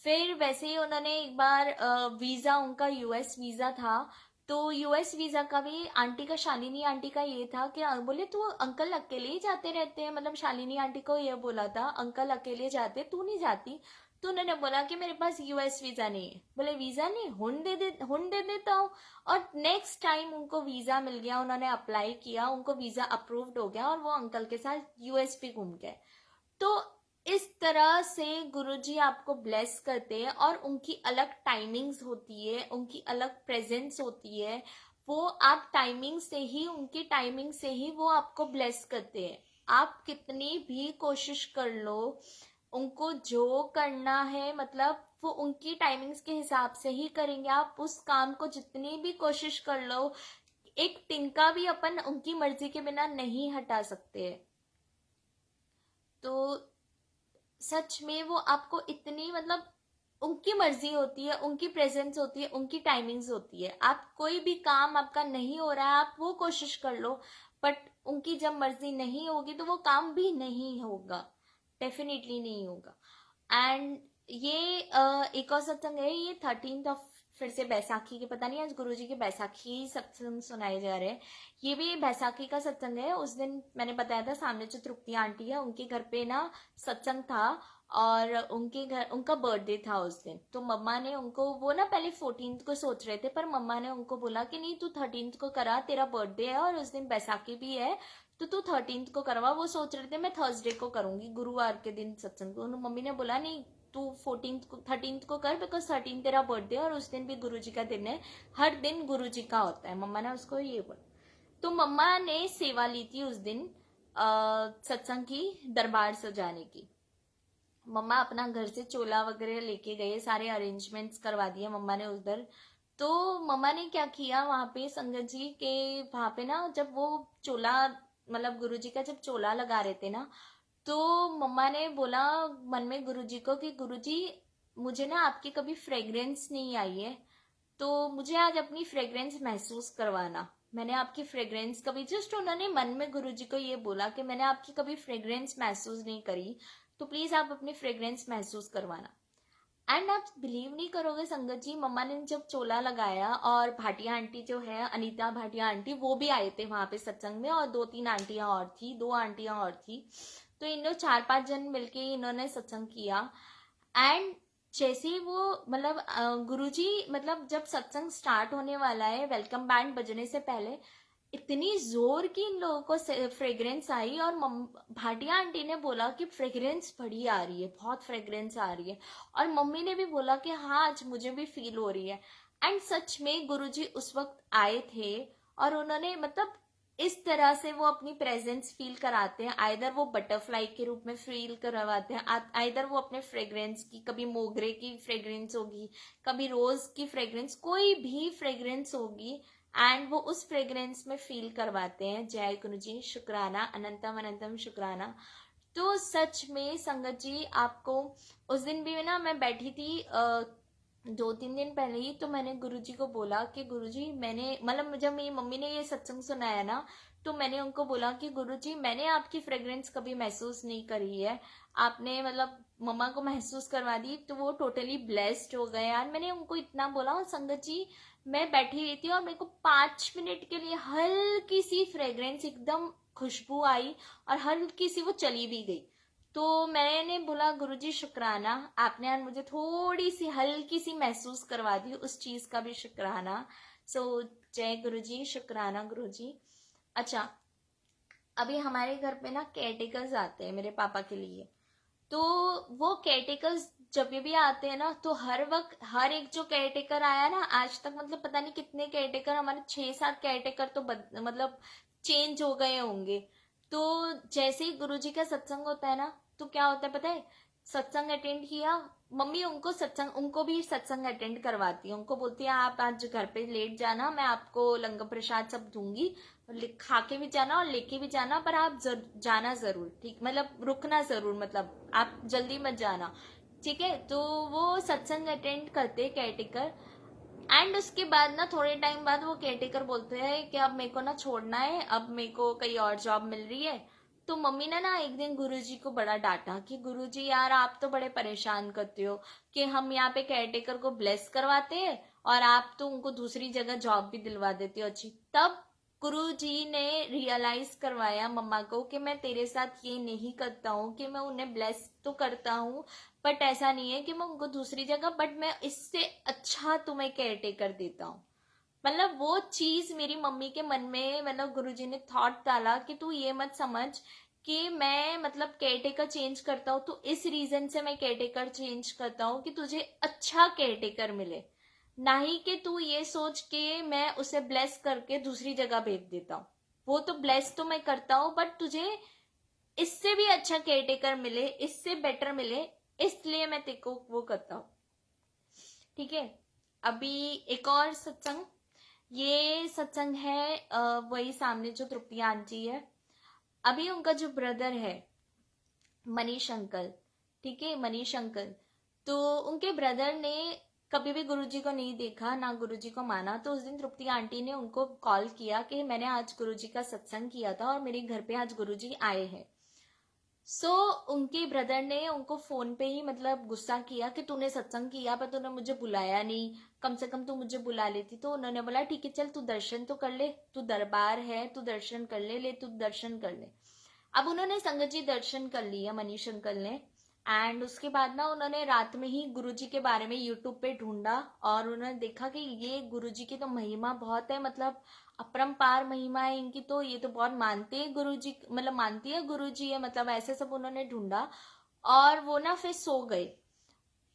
फिर वैसे ही उन्होंने एक बार वीजा, उनका यूएस वीजा था, तो यूएस वीजा का भी आंटी का, शालिनी आंटी का ये था कि बोले तू अंकल अकेले ही जाते रहते हैं, मतलब शालिनी आंटी को ये बोला था अंकल अकेले जाते तू नहीं जाती। तो उन्होंने बोला कि मेरे पास यूएस वीजा नहीं है। बोले वीजा नहीं, हुन दे देता हूँ। और नेक्स्ट टाइम उनको वीजा मिल गया, उन्होंने अप्लाई किया, उनको वीजा अप्रूव्ड हो गया और वो अंकल के साथ यूएस भी घूम गए। तो इस तरह से गुरुजी आपको ब्लेस करते हैं, और उनकी अलग टाइमिंग्स होती है, उनकी अलग प्रेजेंस होती है, वो आप टाइमिंग से ही, उनकी टाइमिंग से ही वो आपको ब्लेस करते हैं। आप कितनी भी कोशिश कर लो, उनको जो करना है मतलब वो उनकी टाइमिंग्स के हिसाब से ही करेंगे। आप उस काम को जितनी भी कोशिश कर लो, एक तिनका भी अपन उनकी मर्जी के बिना नहीं हटा सकते। तो सच में वो आपको इतनी मतलब उनकी मर्जी होती है, उनकी प्रेजेंस होती है, उनकी टाइमिंग्स होती है। आप कोई भी काम आपका नहीं हो रहा है, आप वो कोशिश कर लो, बट उनकी जब मर्जी नहीं होगी तो वो काम भी नहीं होगा, डेफिनेटली नहीं होगा। एंड ये एक और सत्संग है, ये 13th ऑफ फिर से बैसाखी के, पता नहीं आज गुरुजी के बैसाखी सत्संग सुनाए जा रहे हैं। ये भी बैसाखी का सत्संग है। उस दिन मैंने बताया था, सामने जो तृप्ति आंटी है उनके घर पे ना सत्संग था, और उनके घर उनका बर्थडे था उस दिन। तो मम्मा ने उनको, वो ना पहले 14th को सोच रहे थे, पर मम्मा ने उनको बोला कि नहीं, तू 13th को करा, तेरा बर्थडे है और उस दिन बैसाखी भी है, तो तू 13th को करवा। वो सोच रहे थे मैं थर्सडे को करूंगी, गुरुवार के दिन सत्संग को। मम्मी ने बोला नहीं, तू 14th को 13th को कर, बिकॉज 13 तेरा बर्थडे और उस दिन भी गुरुजी का दिन है, हर दिन गुरुजी का होता है। मम्मा ने उसको ये बोला। तो मम्मा ने सेवा ली थी उस दिन सत्संग की, दरबार सजाने की। मम्मा अपना घर से चोला वगैरह लेके गए, सारे अरेंजमेंट्स करवा दिए मम्मा ने उधर। तो मम्मा ने क्या किया वहां पे, संगत जी के वहां पे ना, जब वो चोला, मतलब गुरुजी का जब चोला लगा रहे थे ना, तो मम्मा ने बोला मन में गुरुजी को कि गुरुजी, मुझे ना आपकी कभी फ्रेग्रेंस नहीं आई है, तो मुझे आज अपनी फ्रेग्रेंस महसूस करवाना। मैंने आपकी फ्रेग्रेंस कभी, जस्ट उन्होंने मन में गुरुजी को ये बोला कि मैंने आपकी कभी फ्रेग्रेंस महसूस नहीं करी, तो प्लीज आप अपनी फ्रेग्रेंस महसूस करवाना। एंड आप बिलीव नहीं करोगे संगत जी, मम्मा ने जब चोला लगाया, और भाटिया आंटी जो है, अनीता भाटिया आंटी, वो भी आए थे वहां पे सत्संग में, और 2-3 आंटियां और थी, 2 आंटियां और थी। तो इन लोग 4-5 जन मिलके इन्होंने सत्संग किया। एंड जैसे ही वो, मतलब गुरुजी, मतलब जब सत्संग स्टार्ट होने वाला है, वेलकम बैंड बजने से पहले इतनी जोर की इन लोगों को फ्रेग्रेंस आई, और भाटिया आंटी ने बोला कि फ्रेग्रेंस बड़ी आ रही है, बहुत फ्रेग्रेंस आ रही है। और मम्मी ने भी बोला कि हाँ, आज मुझे भी फील हो रही है। एंड सच में गुरुजी उस वक्त आए थे, और उन्होंने, मतलब इस तरह से वो अपनी प्रेजेंस फील कराते हैं। आइदर वो बटरफ्लाई के रूप में फील करवाते हैं, आइदर वो अपने फ्रेग्रेंस की, कभी मोगरे की फ्रेग्रेंस होगी, कभी रोज की फ्रेग्रेंस, कोई भी फ्रेग्रेंस होगी, एंड वो उस फ्रेग्रेंस में फील करवाते हैं। जय गुरु जी, शुक्राना, अनंतम अनंतम शुक्राना। तो सच में संगत जी, आपको उस दिन भी ना, मैं बैठी थी 2-3 दिन पहले ही, तो मैंने गुरुजी को बोला कि गुरुजी, मैंने, मतलब जब मेरी मम्मी ने ये सत्संग सुनाया ना, तो मैंने उनको बोला कि गुरुजी, मैंने आपकी फ्रेग्रेंस कभी महसूस नहीं करी है, आपने मतलब मम्मा को महसूस करवा दी, तो वो टोटली ब्लेस्ड हो गए यार। मैंने उनको इतना बोला। और संगत जी, मैं बैठी हुई थी और मेरे को 5 मिनट के लिए हल्की सी फ्रेग्रेंस, एकदम खुशबू आई, और हल्की सी वो चली भी गई। तो मैंने बोला गुरुजी शुक्राना, आपने आज मुझे थोड़ी सी हल्की सी महसूस करवा दी, उस चीज का भी शुक्राना। सो जय गुरुजी, शुक्राना गुरुजी। अच्छा, अभी हमारे घर पे ना केयरटेकर्स आते हैं मेरे पापा के लिए। तो वो केयरटेकर्स जब भी आते हैं ना, तो हर वक्त हर एक जो केयरटेकर आया ना आज तक, मतलब पता नहीं कितने केयरटेकर, हमारे 6-7 केयरटेकर तो मतलब चेंज हो गए होंगे। तो जैसे ही गुरुजी का सत्संग होता है ना, तो क्या होता है पता है, सत्संग अटेंड किया, मम्मी उनको सत्संग, उनको भी सत्संग अटेंड करवाती है। उनको बोलती है आप आज घर पे लेट जाना, मैं आपको लंगर प्रसाद सब दूंगी, खा के भी जाना और लेके भी जाना, पर आप जाना जरूर, ठीक, मतलब रुकना जरूर, मतलब आप जल्दी मत जाना, ठीक है। तो वो सत्संग अटेंड करते केयरटेकर। एंड उसके बाद ना, थोड़े टाइम बाद वो केयरटेकर बोलते हैं कि अब मेरे को ना छोड़ना है, अब मेरे को कहीं और जॉब मिल रही है। तो मम्मी ने ना एक दिन गुरुजी को बड़ा डांटा कि गुरुजी यार, आप तो बड़े परेशान करते हो कि हम यहाँ पे केयरटेकर को ब्लेस करवाते हैं, और आप तो उनको दूसरी जगह जॉब भी दिलवा देते हो अच्छी। तब गुरुजी ने रियलाइज करवाया मम्मा को कि मैं तेरे साथ ये नहीं करता हूँ, कि मैं उन्हें ब्लेस तो करता हूँ, बट ऐसा नहीं है कि मैं उनको दूसरी जगह, बट मैं इससे अच्छा तुम्हें केयर टेकर देता हूँ। मतलब वो चीज मेरी मम्मी के मन में, मतलब गुरुजी ने थॉट डाला कि तू ये मत समझ कि मैं मतलब केयर टेकर चेंज करता हूँ, तो इस रीजन से मैं केयर टेकर चेंज करता हूँ कि तुझे अच्छा केयर टेकर मिले, ना ही कि तू ये सोच के मैं उसे ब्लेस करके दूसरी जगह भेज देता हूँ। वो तो ब्लेस तो मैं करता हूँ, बट तुझे इससे भी अच्छा केयर टेकर मिले, इससे बेटर मिले, इसलिए मैं तेरे को वो करता हूँ, ठीक है। अभी एक और सत्संग, ये सत्संग है वही सामने जो तृप्ति आंटी है, अभी उनका जो ब्रदर है मनीष अंकल, ठीक है, मनीष अंकल। तो उनके ब्रदर ने कभी भी गुरुजी को नहीं देखा, ना गुरुजी को माना। तो उस दिन तृप्ति आंटी ने उनको कॉल किया कि मैंने आज गुरुजी का सत्संग किया था और मेरे घर पे आज गुरुजी आए हैं। सो उनके ब्रदर ने उनको फोन पे ही मतलब गुस्सा किया कि तूने सत्संग किया पर तूने मुझे बुलाया नहीं, कम से कम तू मुझे बुला लेती। तो उन्होंने बोला ठीक है चल तू दर्शन तो कर ले, तू दरबार है, तू दर्शन कर ले, तू दर्शन कर ले। अब उन्होंने संगत जी दर्शन कर लिया मनीष अंकल ने। एंड उसके बाद ना उन्होंने रात में ही गुरुजी के बारे में यूट्यूब पे ढूंढा और उन्होंने देखा कि ये गुरुजी की तो महिमा बहुत है, मतलब अपरंपार महिमा है इनकी, तो ये तो बहुत मानते हैं गुरुजी, मतलब मानती है गुरुजी है, मतलब ऐसे सब उन्होंने ढूंढा। और वो ना फिर सो गए।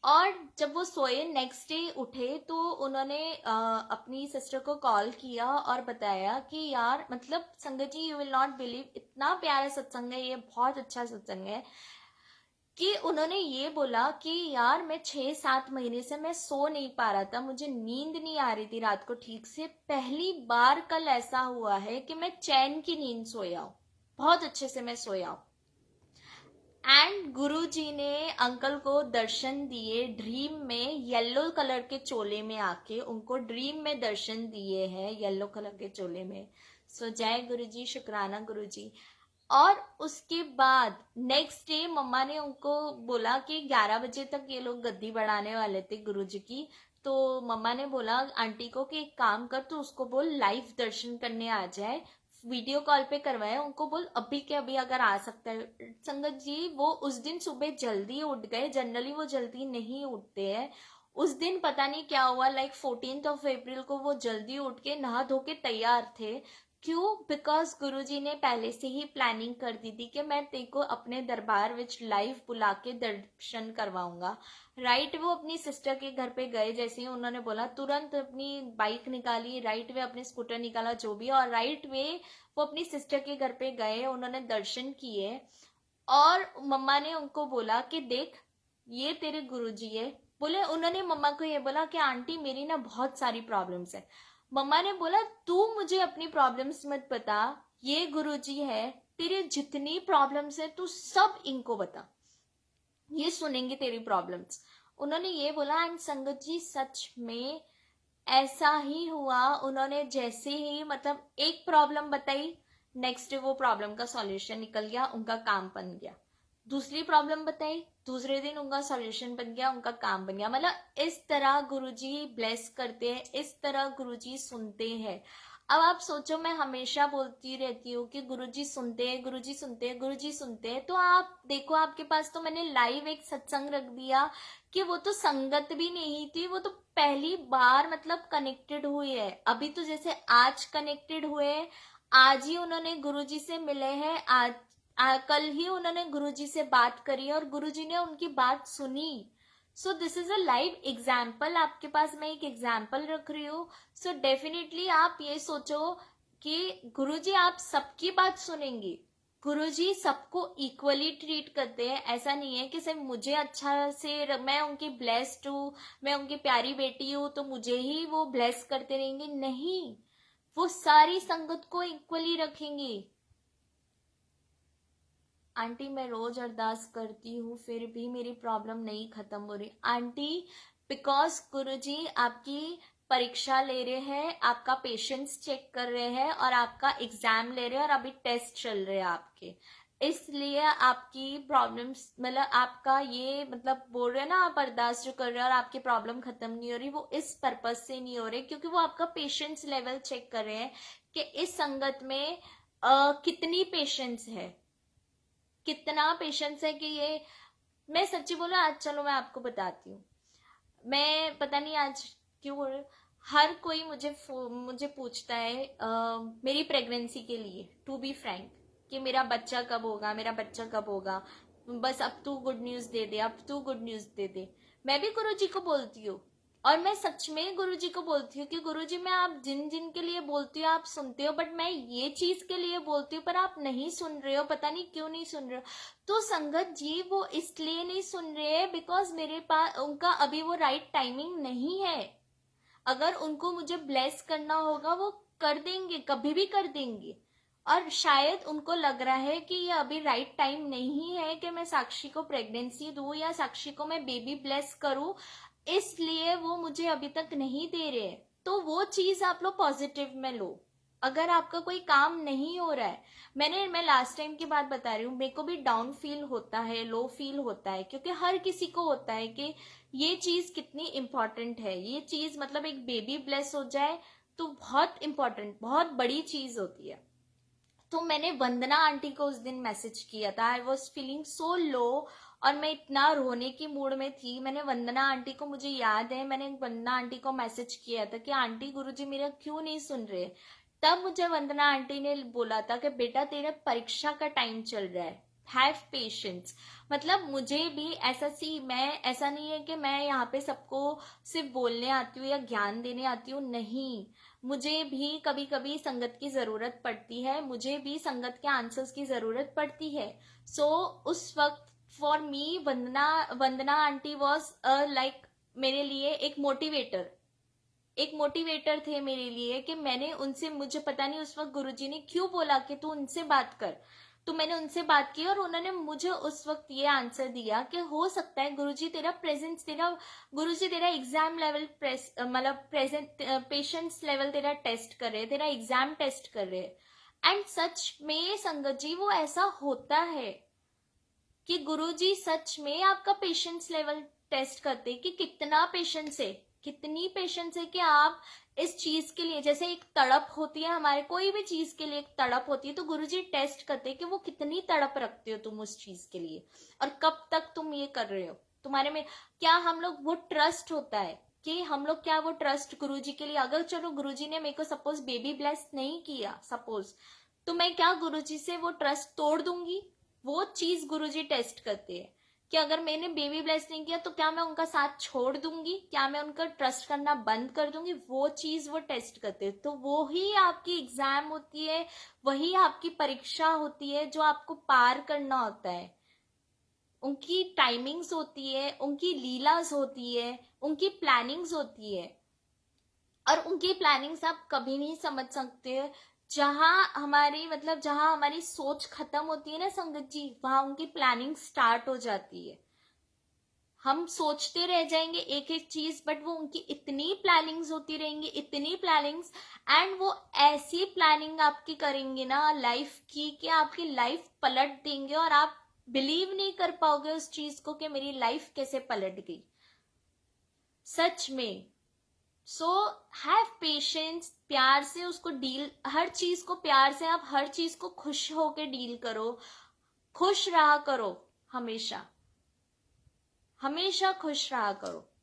और जब वो सोए नेक्स्ट डे उठे तो उन्होंने अपनी सिस्टर को कॉल किया और बताया कि यार मतलब संगत जी यू विल नॉट बिलीव, इतना प्यारा सत्संग है ये, बहुत अच्छा सत्संग है। कि उन्होंने ये बोला कि यार मैं 6-7 महीने से मैं सो नहीं पा रहा था, मुझे नींद नहीं आ रही थी रात को ठीक से, पहली बार कल ऐसा हुआ है कि मैं चैन की नींद सोया हूँ, बहुत अच्छे से मैं सोया हूँ। एंड गुरुजी ने अंकल को दर्शन दिए ड्रीम में, येलो कलर के चोले में आके उनको ड्रीम में दर्शन दिए हैं येलो कलर के चोले में। सो जय गुरुजी, शुक्राना गुरुजी। और उसके बाद नेक्स्ट डे मम्मा ने उनको बोला कि 11 बजे तक ये लोग गद्दी बढ़ाने वाले थे गुरुजी की। तो मम्मा ने बोला आंटी को कि एक काम कर, तू उसको बोल लाइव दर्शन करने आ जाए, वीडियो कॉल पे करवाए, उनको बोल अभी के अभी अगर आ सकता है। संगत जी वो उस दिन सुबह जल्दी उठ गए, जनरली वो जल्दी नहीं उठते हैं। उस दिन पता नहीं क्या हुआ, लाइक 14 अप्रैल को वो जल्दी उठ के नहा धो के तैयार थे। क्यों? बिकॉज गुरुजी ने पहले से ही प्लानिंग कर दी थी कि मैं तेरे को अपने दरबार विच लाइव बुला के दर्शन करवाऊंगा। राइट वो अपनी सिस्टर के घर पे गए, जैसे ही उन्होंने बोला तुरंत अपनी बाइक निकाली, राइट वे अपने स्कूटर निकाला जो भी, और राइट वे वो अपनी सिस्टर के घर पे गए, उन्होंने दर्शन किए। और मम्मा ने उनको बोला कि देख ये तेरे गुरुजी है। बोले उन्होंने मम्मा को ये बोला कि आंटी मेरी ना बहुत सारी प्रॉब्लम्स है। मम्मा ने बोला तू मुझे अपनी प्रॉब्लम्स मत बता, ये गुरुजी है, तेरी जितनी प्रॉब्लम्स है तू सब इनको बता, ये सुनेंगे तेरी प्रॉब्लम्स। उन्होंने ये बोला। एंड संगत जी सच में ऐसा ही हुआ। उन्होंने जैसे ही मतलब एक प्रॉब्लम बताई, नेक्स्ट वो प्रॉब्लम का सॉल्यूशन निकल गया, उनका काम बन गया। दूसरी प्रॉब्लम बताई, दूसरे दिन उनका सॉल्यूशन बन गया, उनका काम बन गया। मतलब इस तरह गुरुजी ब्लेस करते हैं, इस तरह गुरुजी सुनते हैं। अब आप सोचो, मैं हमेशा बोलती रहती हूँ कि गुरुजी सुनते हैं, गुरुजी सुनते हैं, गुरुजी सुनते हैं, तो आप देखो आपके पास तो मैंने लाइव एक सत्संग रख दिया कि वो तो संगत भी नहीं थी, वो तो पहली बार मतलब कनेक्टेड हुए है। अभी तो जैसे आज कनेक्टेड हुए, आज ही उन्होंने गुरुजी से मिले हैं, कल ही उन्होंने गुरुजी से बात करी और गुरुजी ने उनकी बात सुनी। So this is a live example, आपके पास मैं एक एग्जाम्पल रख रही हूँ। सो डेफिनेटली आप ये सोचो कि गुरुजी आप सबकी बात सुनेंगे, गुरुजी सबको इक्वली ट्रीट करते हैं। ऐसा नहीं है कि सिर्फ मुझे अच्छा से, मैं उनकी ब्लेस्ड हूँ, मैं उनकी प्यारी बेटी हूँ तो मुझे ही वो ब्लेस करते रहेंगे, नहीं, वो सारी संगत को इक्वली रखेंगे। आंटी मैं रोज अरदास करती हूँ फिर भी मेरी प्रॉब्लम नहीं खत्म हो रही। आंटी बिकॉज गुरुजी आपकी परीक्षा ले रहे हैं, आपका पेशेंस चेक कर रहे हैं और आपका एग्जाम ले रहे हैं और अभी टेस्ट चल रहे हैं आपके, इसलिए आपकी प्रॉब्लम्स मतलब आपका ये मतलब बोल रहे हैं ना, आप अरदास जो कर रहे हैं और आपकी प्रॉब्लम खत्म नहीं हो रही, वो इस पर्पज से नहीं हो रही क्योंकि वो आपका पेशेंस लेवल चेक कर रहे हैं कि इस संगत में कितनी पेशेंस है, कितना पेशेंस है। कि ये मैं सच्ची बोला, आज चलो मैं आपको बताती हूँ, मैं पता नहीं आज क्यों बोल रही हूँ, हर कोई मुझे पूछता है मेरी प्रेगनेंसी के लिए, टू बी फ्रैंक, कि मेरा बच्चा कब होगा, मेरा बच्चा कब होगा, बस अब तू गुड न्यूज दे दे, अब तू गुड न्यूज दे दे। मैं भी गुरुजी को बोलती हूँ और मैं सच में गुरुजी को बोलती हूँ कि गुरुजी मैं आप जिन जिन के लिए बोलती हूँ आप सुनते हो, बट मैं ये चीज के लिए बोलती हूँ पर आप नहीं सुन रहे हो, पता नहीं क्यों नहीं सुन रहे हो। तो संगत जी वो इसलिए नहीं सुन रहे हैं बिकॉज मेरे पास उनका अभी वो राइट टाइमिंग नहीं है। अगर उनको मुझे ब्लेस करना होगा वो कर देंगे, कभी भी कर देंगे। और शायद उनको लग रहा है कि ये अभी राइट टाइम नहीं है कि मैं साक्षी को प्रेगनेंसी दूं या साक्षी को मैं बेबी ब्लेस करूं, इसलिए वो मुझे अभी तक नहीं दे रहे। तो वो चीज आप लोग पॉजिटिव में लो, अगर आपका कोई काम नहीं हो रहा है, मैं लास्ट टाइम की बात बता रही हूँ, मेरे को भी डाउन फील होता है, लो फील होता है, क्योंकि हर किसी को होता है कि ये चीज कितनी इंपॉर्टेंट है, ये चीज मतलब एक बेबी ब्लेस हो जाए तो बहुत इंपॉर्टेंट, बहुत बड़ी चीज होती है। तो मैंने वंदना आंटी को उस दिन मैसेज किया था, आई वॉज फीलिंग सो लो और मैं इतना रोने की मूड में थी। मैंने वंदना आंटी को, मुझे याद है मैंने वंदना आंटी को मैसेज किया था कि आंटी गुरुजी मेरा क्यों नहीं सुन रहे। तब मुझे वंदना आंटी ने बोला था कि बेटा तेरे परीक्षा का टाइम चल रहा है, हैव पेशेंस। मतलब मुझे भी मैं ऐसा नहीं है कि मैं यहाँ पे सबको सिर्फ बोलने आती हूँ या ज्ञान देने आती हूँ, नहीं, मुझे भी कभी कभी संगत की जरूरत पड़ती है, मुझे भी संगत के आंसर्स की जरूरत पड़ती है। सो उस वक्त for me Vandana aunty was like मेरे लिए एक मोटिवेटर थे मेरे लिए, कि मैंने उनसे, मुझे पता नहीं उस वक्त गुरुजी ने क्यों बोला कि तू उनसे बात कर, तो मैंने उनसे बात की और उन्होंने मुझे उस वक्त ये आंसर दिया कि हो सकता है गुरुजी तेरा प्रेजेंस, गुरुजी तेरा एग्जाम लेवल मतलब प्रेजेंट पेशेंस लेवल तेरा टेस्ट कर रहे, तेरा एग्जाम टेस्ट कर रहे। एंड सच में संगत जी वो ऐसा होता है कि गुरुजी सच में आपका पेशेंस लेवल टेस्ट करते, कि कितना पेशेंस है, कितनी पेशेंस है कि आप इस चीज के लिए, जैसे एक तड़प होती है हमारे, कोई भी चीज के लिए एक तड़प होती है, तो गुरुजी टेस्ट करते हैं कि वो कितनी तड़प रखते हो तुम उस चीज के लिए, और कब तक तुम ये कर रहे हो, तुम्हारे में क्या हम लोग, वो ट्रस्ट होता है कि हम लोग क्या वो ट्रस्ट गुरुजी के लिए, अगर चलो गुरुजी ने मेरे को सपोज बेबी ब्लेस नहीं किया सपोज, तो मैं क्या गुरुजी से वो ट्रस्ट तोड़ दूंगी? वो चीज गुरुजी टेस्ट करते हैं कि अगर मैंने बेबी ब्लेस नहीं किया तो क्या मैं उनका साथ छोड़ दूंगी, क्या मैं उनका ट्रस्ट करना बंद कर दूंगी, वो चीज वो टेस्ट करते हैं। तो वो ही आपकी एग्जाम होती है, वही आपकी परीक्षा होती है जो आपको पार करना होता है। उनकी टाइमिंग्स होती है, उनकी लीलास होती है, उनकी प्लानिंग्स होती है, और उनकी प्लानिंग्स आप कभी नहीं समझ सकते। जहां हमारी सोच खत्म होती है ना संगत जी, वहां उनकी प्लानिंग स्टार्ट हो जाती है। हम सोचते रह जाएंगे एक एक चीज, बट वो उनकी इतनी प्लानिंग्स होती रहेंगी, इतनी प्लानिंग्स, एंड वो ऐसी प्लानिंग आपकी करेंगे ना लाइफ की कि आपकी लाइफ पलट देंगे, और आप बिलीव नहीं कर पाओगे उस चीज को कि मेरी लाइफ कैसे पलट गई सच में। सो हैव पेशेंस, प्यार से उसको डील, हर चीज को प्यार से, आप हर चीज को खुश होके डील करो, खुश रहा करो, हमेशा हमेशा खुश रहा करो,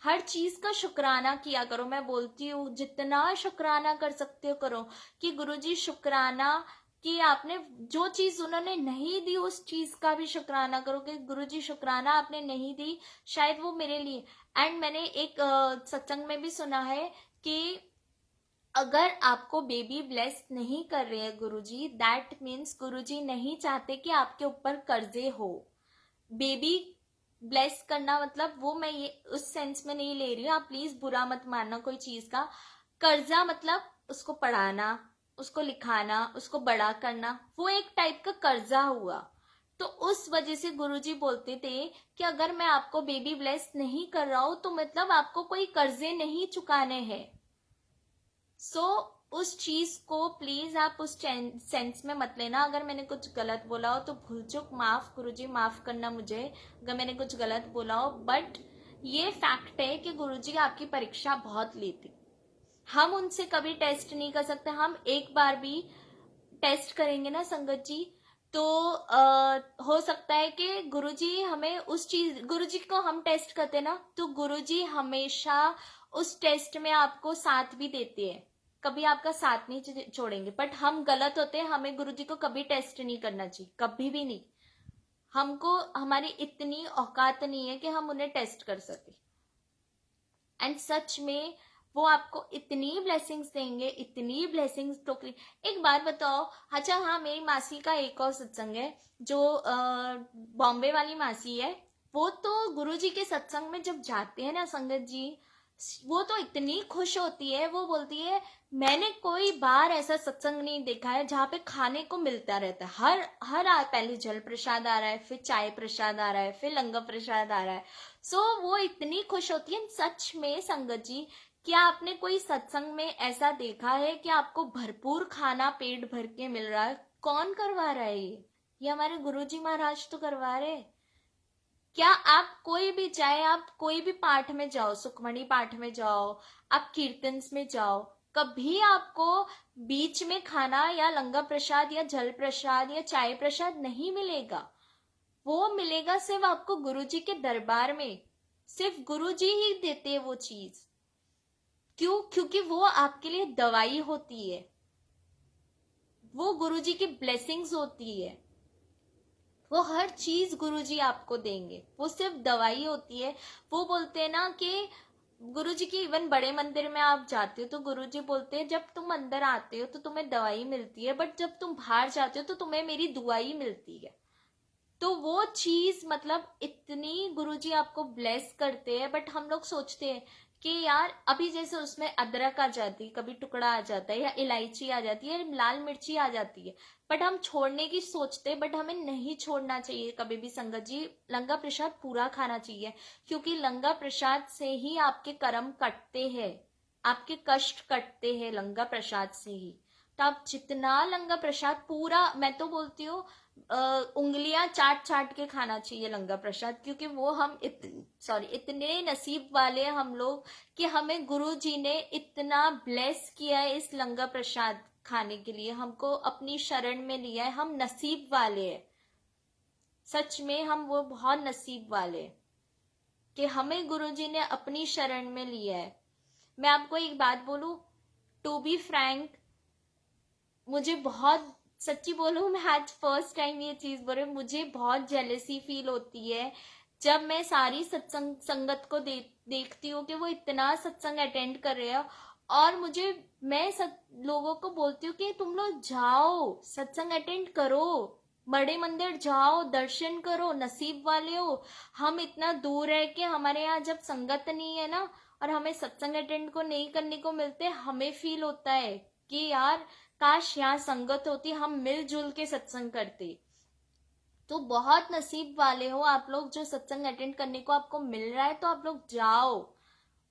हर चीज का शुक्राना किया करो। मैं बोलती हूँ जितना शुक्राना कर सकते हो करो, कि गुरुजी शुक्राना कि आपने जो चीज उन्होंने नहीं दी उस चीज का भी शुक्राना करो, कि गुरुजी शुक्राना आपने नहीं दी, शायद वो मेरे लिए। एंड मैंने एक सत्संग में भी सुना है कि अगर आपको बेबी ब्लेस नहीं कर रहे हैं गुरुजी, दैट मीन्स गुरुजी नहीं चाहते कि आपके ऊपर कर्जे हो। बेबी ब्लेस करना मतलब वो मैं ये उस सेंस में नहीं ले रही हूँ, आप प्लीज बुरा मत मानना कोई चीज का। कर्जा मतलब उसको पढ़ाना, उसको लिखाना, उसको बड़ा करना, वो एक टाइप का कर्जा हुआ। तो उस वजह से गुरुजी बोलते थे कि अगर मैं आपको बेबी ब्लेस नहीं कर रहा हूं तो मतलब आपको कोई कर्जे नहीं चुकाने हैं। सो उस चीज को प्लीज आप उस सेंस में मत लेना। अगर मैंने कुछ गलत बोला हो तो भूल चूक माफ, गुरुजी माफ करना मुझे अगर मैंने कुछ गलत बोला हो, बट ये फैक्ट है कि गुरुजी आपकी परीक्षा बहुत लेते, हम उनसे कभी टेस्ट नहीं कर सकते। हम एक बार भी टेस्ट करेंगे ना संगत जी, तो हो सकता है कि गुरुजी हमें उस चीज, गुरुजी को हम टेस्ट करते ना, तो गुरुजी हमेशा उस टेस्ट में आपको साथ भी देते हैं, कभी आपका साथ नहीं छोड़ेंगे। बट हम गलत होते हैं, हमें गुरुजी को कभी टेस्ट नहीं करना चाहिए, कभी भी नहीं। हमको, हमारी इतनी औकात नहीं है कि हम उन्हें टेस्ट कर सके। एंड सच में वो आपको इतनी ब्लेसिंग्स देंगे, इतनी ब्लेसिंग्स टोकरी। एक बात बताओ, अच्छा हाँ, मेरी मासी का एक और सत्संग है, जो बॉम्बे वाली मासी है, वो तो गुरुजी के सत्संग में जब जाते हैं ना संगत जी, वो तो इतनी खुश होती है, वो बोलती है मैंने कोई बार ऐसा सत्संग नहीं देखा है जहाँ पे खाने को मिलता रहता है। पहले जल प्रसाद आ रहा है, फिर चाय प्रसाद आ रहा है, फिर लंगर प्रसाद आ रहा है। सो वो इतनी खुश होती है। सच में संगत जी क्या आपने कोई सत्संग में ऐसा देखा है कि आपको भरपूर खाना पेट भर के मिल रहा है? कौन करवा रहा है ये हमारे गुरुजी महाराज तो करवा रहे। क्या आप कोई भी, चाहे आप कोई भी पाठ में जाओ, सुखमणि पाठ में जाओ, आप कीर्तन्स में जाओ, कभी आपको बीच में खाना या लंगर प्रसाद या जल प्रसाद या चाय प्रसाद नहीं मिलेगा। वो मिलेगा सिर्फ आपको गुरुजी के दरबार में, सिर्फ गुरुजी ही देते हैं वो चीज। क्यों? क्योंकि वो आपके लिए दवाई होती है, वो गुरुजी की ब्लेसिंग्स होती है। वो हर चीज गुरुजी आपको देंगे, वो सिर्फ दवाई होती है। वो बोलते हैं ना कि गुरुजी की इवन बड़े मंदिर में आप जाते हो तो गुरुजी बोलते हैं जब तुम अंदर आते हो तो तुम्हें दवाई मिलती है, बट जब तुम बाहर जाते हो तो तुम्हें मेरी दुआई मिलती है। तो वो चीज मतलब इतनी गुरुजी आपको ब्लेस करते हैं, बट हम लोग सोचते हैं कि यार अभी जैसे उसमें अदरक आ जाती है, कभी टुकड़ा आ जाता है, या इलायची आ जाती है, लाल मिर्ची आ जाती है, बट हम छोड़ने की सोचते हैं। बट हमें नहीं छोड़ना चाहिए कभी भी संगत जी। लंगर प्रसाद पूरा खाना चाहिए, क्योंकि लंगर प्रसाद से ही आपके कर्म कटते हैं, आपके कष्ट कटते हैं लंगर प्रसाद से ही। तो आप जितना लंगर प्रसाद पूरा, मैं तो बोलती हूँ उंगलियां चाट चाट के खाना चाहिए लंगर प्रसाद, क्योंकि वो हम इतने नसीब वाले हम लोग कि हमें गुरु जी ने इतना ब्लेस किया है इस लंगर प्रसाद खाने के लिए, हमको अपनी शरण में लिया है। हम नसीब वाले हैं, सच में हम वो बहुत नसीब वाले कि हमें गुरु जी ने अपनी शरण में लिया है। मैं आपको एक बात बोलूं, टू बी फ्रैंक, मुझे बहुत, सच्ची बोलूं, मैं आज फर्स्ट टाइम ये चीज बोल रही हूँ, मुझे बहुत जेलसी फील होती है जब मैं सारी सत्संग संगत को देखती हूँ कि वो इतना सत्संग अटेंड कर रहे हैं, और मैं लोगों को बोलती हूँ कि तुम लोग जाओ सत्संग अटेंड करो, बड़े मंदिर जाओ, दर्शन करो, नसीब वाले हो। हम इतना दूर है कि हमारे यहाँ जब संगत नहीं है ना, और हमें सत्संग अटेंड को नहीं करने को मिलते, हमें फील होता है कि यार काश यहाँ संगत होती, हम मिलजुल के सत्संग करते। तो बहुत नसीब वाले हो आप लोग जो सत्संग अटेंड करने को आपको मिल रहा है। तो आप लोग जाओ,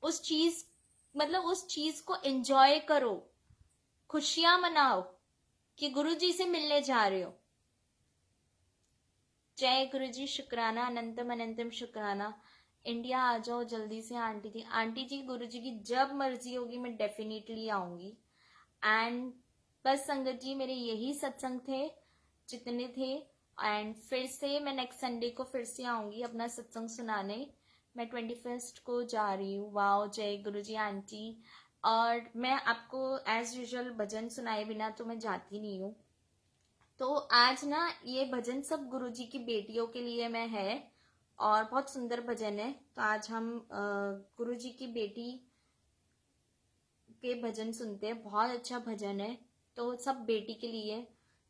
उस चीज को एंजॉय करो, खुशियां मनाओ कि गुरुजी से मिलने जा रहे हो। जय गुरुजी, शुक्राना, अनंतम अनंतम शुक्राना। इंडिया आ जाओ जल्दी से आंटी जी गुरुजी की जब मर्जी होगी मैं डेफिनेटली आऊंगी। एंड बस संगत जी, मेरे यही सत्संग थे जितने थे, एंड फिर से मैं नेक्स्ट संडे को फिर से आऊंगी अपना सत्संग सुनाने। मैं 21 को जा रही हूँ। वाओ, जय गुरुजी आंटी। और मैं आपको एज यूजुअल भजन सुनाए बिना तो मैं जाती नहीं हूँ। तो आज ना ये भजन सब गुरुजी की बेटियों के लिए में है, और बहुत सुंदर भजन है। तो आज हम गुरुजी की बेटी के भजन सुनते हैं, बहुत अच्छा भजन है। तो सब बेटी के लिए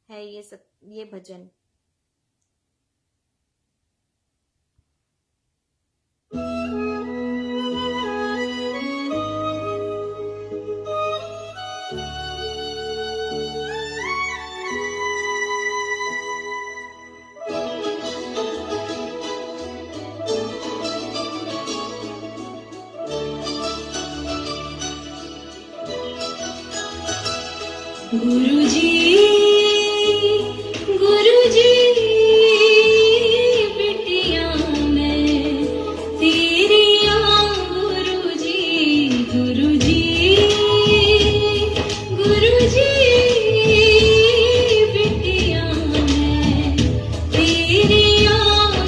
है ये भजन। गुरुजी गुरुजी बिटिया मैं तेरिया, गुरुजी गुरुजी गुरुजी बिटिया मैं तेरिया,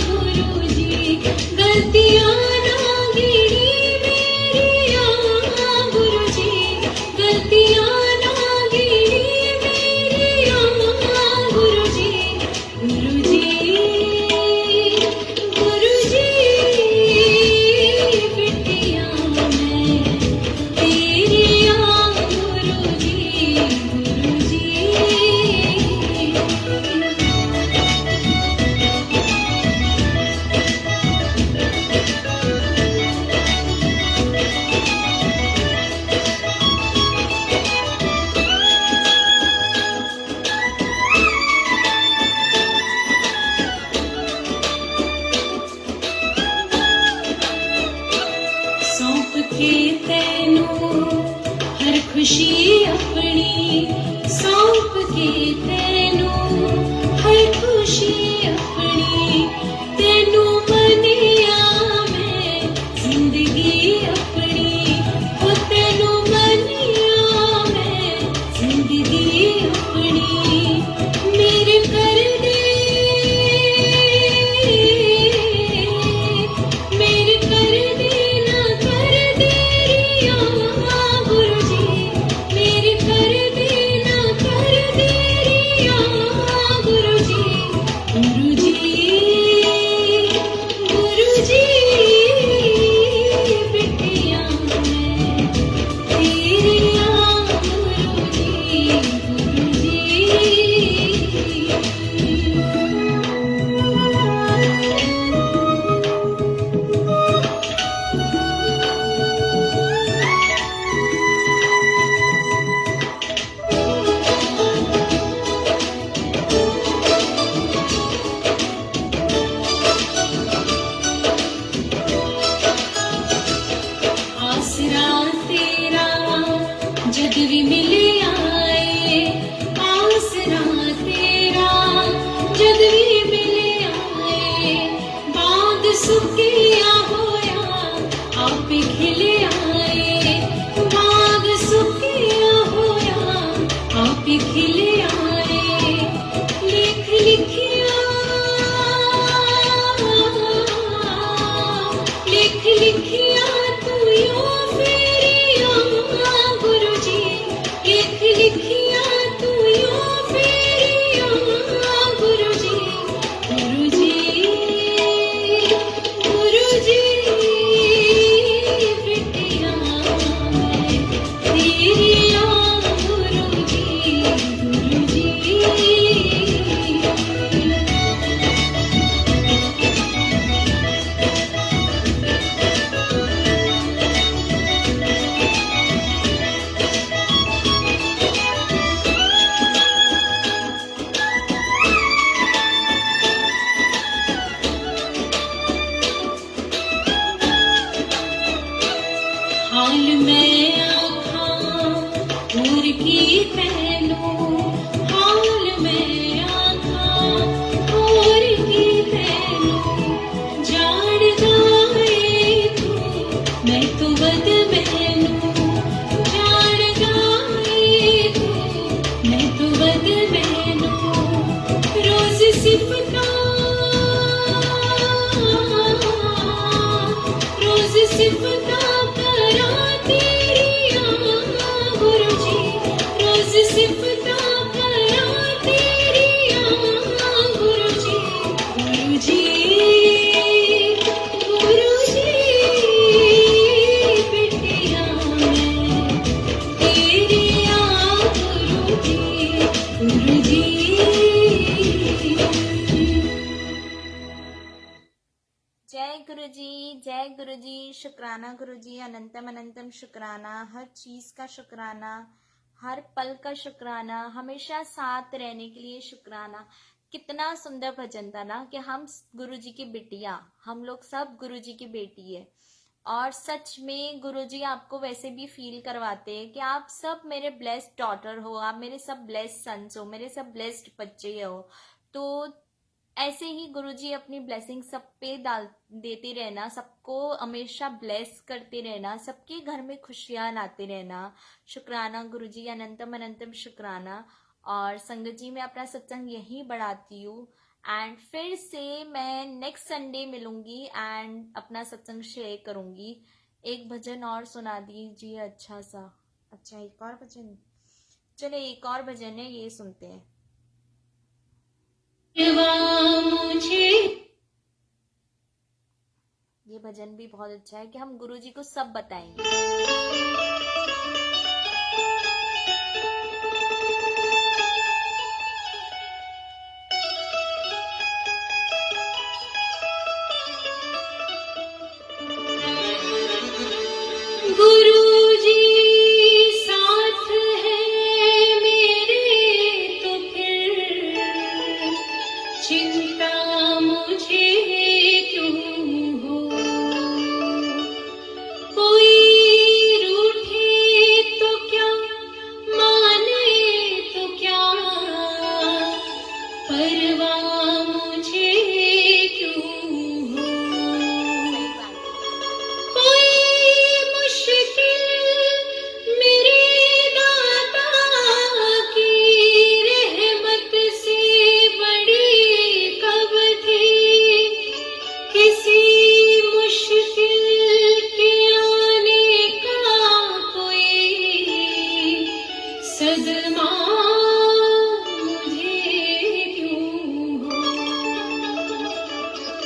गुरुजी गलतियां ना गिरी मेरिया, गुरुजी गलतियां ना गिरी मेरिया, खुशी अपनी सौंप के तेनू, हर खुशी अपनी तेनू मनिया मैं, जिंदगी अपनी हो तेनू मनिया मैं, जिंदगी अपनी मेरे कर दे, मेरे कर दे ना कर दे रिया गुरु जी, मेरे कर दे ना कर दे रिया गुरु जी, गुरु जी, गुरु जी, बिटिया मैं तेरिया गुरु जी, गुरु जी। आसरा तेरा जद भी मिले आए, आसरा तेरा जद भी मिले आए, बाग सुकिया होया आप खिले आए, बाग सुकिया होया आप खिले आए, लिख लिखिया, लिख लिखिया तू यो फेरिया गुरु जी, लिख लिखिया तू यो फेरिया गुरु जी, गुरु जी, गुरु जी, बिटिया मैं तेरिया गुरु जी, गुरु जी। हाल मैं आखां और की तैनू, हाल मैं आखां और की तैनू, जाड़दा ए तू मैं तो वद मैनू, जाड़दा ए तू मैं तो वद मैनू, रोज सिफतां, रोज सिफतां करा तेरिया गुरु जी, रोज सिफतां करा तेरिया गुरु जी, गुरु जी, गुरु जी, बिटिया मैं तेरिया गुरु जी, गुरु जी। जय गुरु जी, शुक्राना गुरु जी, अनंतम अनंतम शुक्राना, हर चीज़ का शुक्राना, हर पल का शुक्राना, हमेशा साथ रहने के लिए शुक्राना। कितना सुंदर भजन था ना कि हम गुरु जी की बिटिया, हम लोग सब गुरु जी की बेटी है। और सच में गुरु जी आपको वैसे भी फील करवाते हैं कि आप सब मेरे ब्लेस्ड डॉटर हो, आप मेरे सब ब्लेस्ड सन्स हो, मेरे सब ब्लेस्ड बच्चे हो। तो ऐसे ही गुरुजी अपनी ब्लेसिंग सब पे डाल देते रहना, सबको हमेशा ब्लेस करते रहना, सबके घर में खुशियाँ लाते रहना। शुक्राना गुरुजी, अनंतम अनंतम शुक्राना। और संगत जी मैं अपना सत्संग यहीं बढ़ाती हूँ एंड फिर से मैं नेक्स्ट संडे मिलूंगी एंड अपना सत्संग शेयर करूंगी। एक भजन और सुना दीजिए अच्छा सा। अच्छा एक और भजन, चले एक और भजन है, ये सुनते हैं। मुझे ये भजन भी बहुत अच्छा है कि हम गुरु जी को सब बताएंगे। गुरु जी साथ है मेरे तो फिर चिंता मुझे क्यों हो। कोई रूठे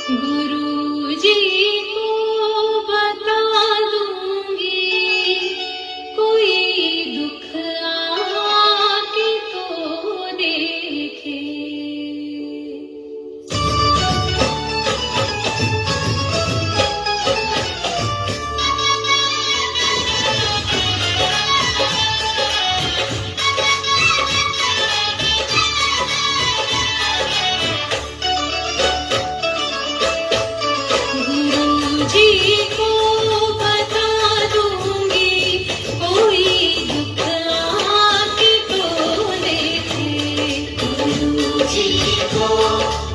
गुरु जी को बता दूंगी, कोई दुख आके तो देखे। गुरु जी को बता दूंगी, कोई दुख आके तो देखे। गुरु जी को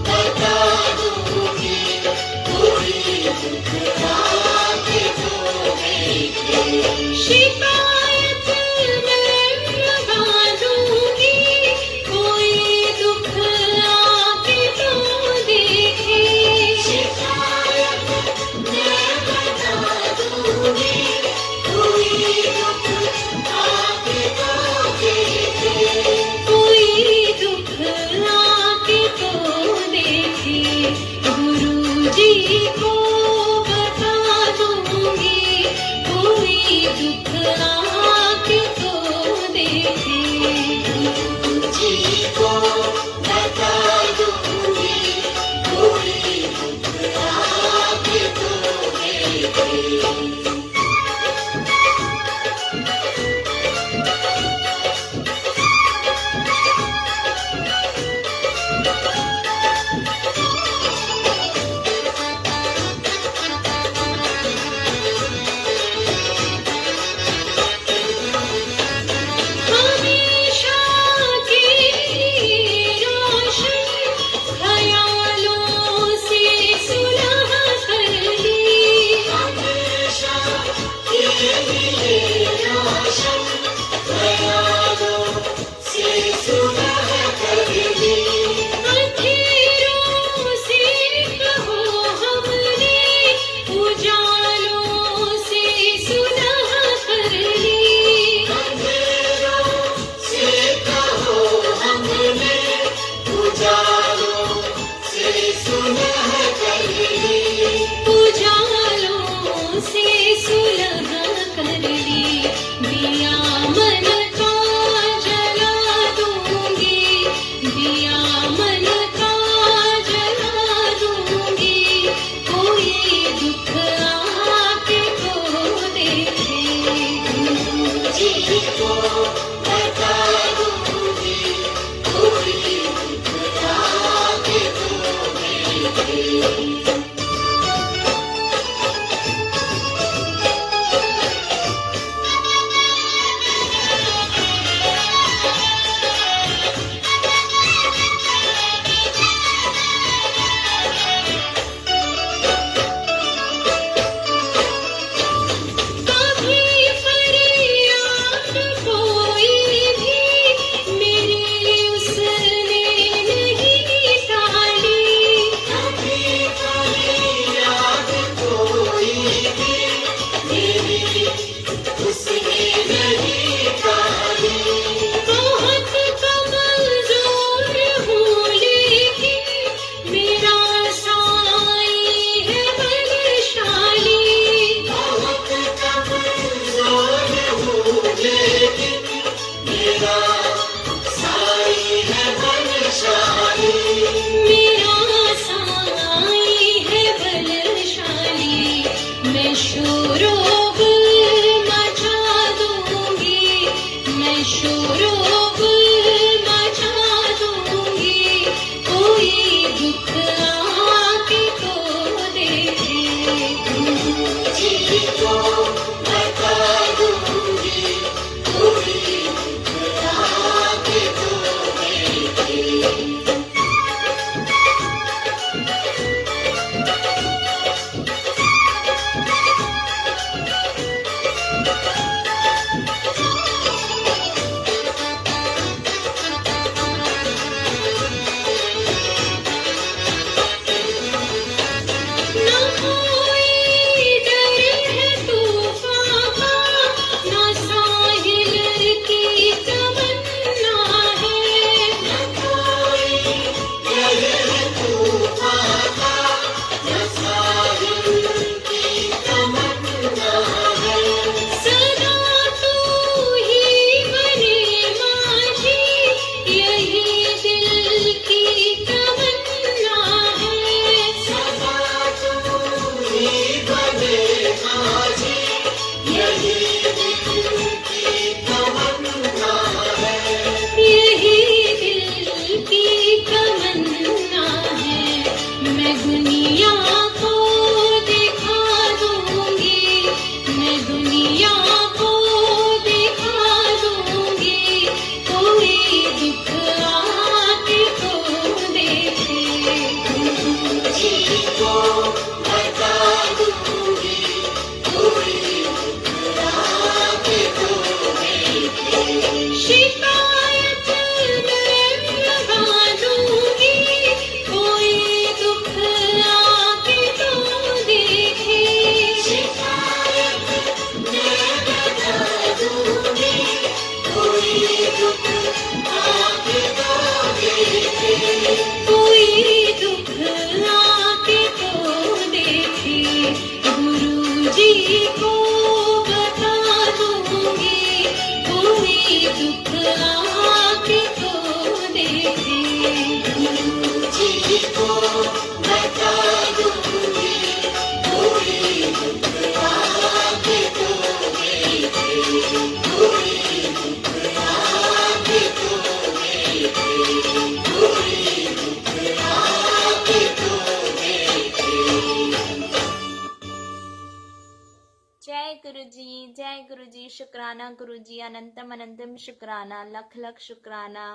बता दूंगी, कोई दुख आके तो देखे। शिकायत मैं लगा दूंगी, कोई दुख आके तो देखे। शिकायत मैं बता दूंगी, कोई दुख आके तो देखे। कोई दुख आके तो देखे। गुरु जी को बता दूंगी, कोई दुख आके तो देखे। गुरु जी को बता दूंगी, कोई दुख आके तो देखे। हमेशा की रोशन ख्यालों से सुलह कर ली। हमेशा की रोशन ख्यालों से सुलह कर ली। अंधेरों से कहो हमने, उजालों से सुलह कर ली। अंधेरों से कहो हमने, उजालों से सुलह कर ली। उजालों से सुलह कर ली। दिया मन का जला दूंगी, दिया मन का जला दूंगी, कोई दुख आके तो देखे। गुरु जी को बता दूंगी, कोई दुख आके तो देखे। कभी फरियाद कोई भी मेरी उसने नहीं टाली। कभी फरियाद को बता दूंगी, कोई आके तो देखे। शिकायत मैं लगा दूंगी, कोई दुख आके तो देखे। शिकायत मैं लगा दूंगी, कोई दुख आके तो देखे। कोई दुख आके तो देखे। गुरुजी को बता दूंगी, कोई दुख आके तो देखे। गुरुजी को बता दूंगी, कोई दुख आके तो देखे। कोई दुख आके तो देखे। कोई दुख आके तो देखे। जय गुरु जी, शुक्राना गुरु जी, अनंतम अनंतम शुक्राना, लख लख शुक्राना,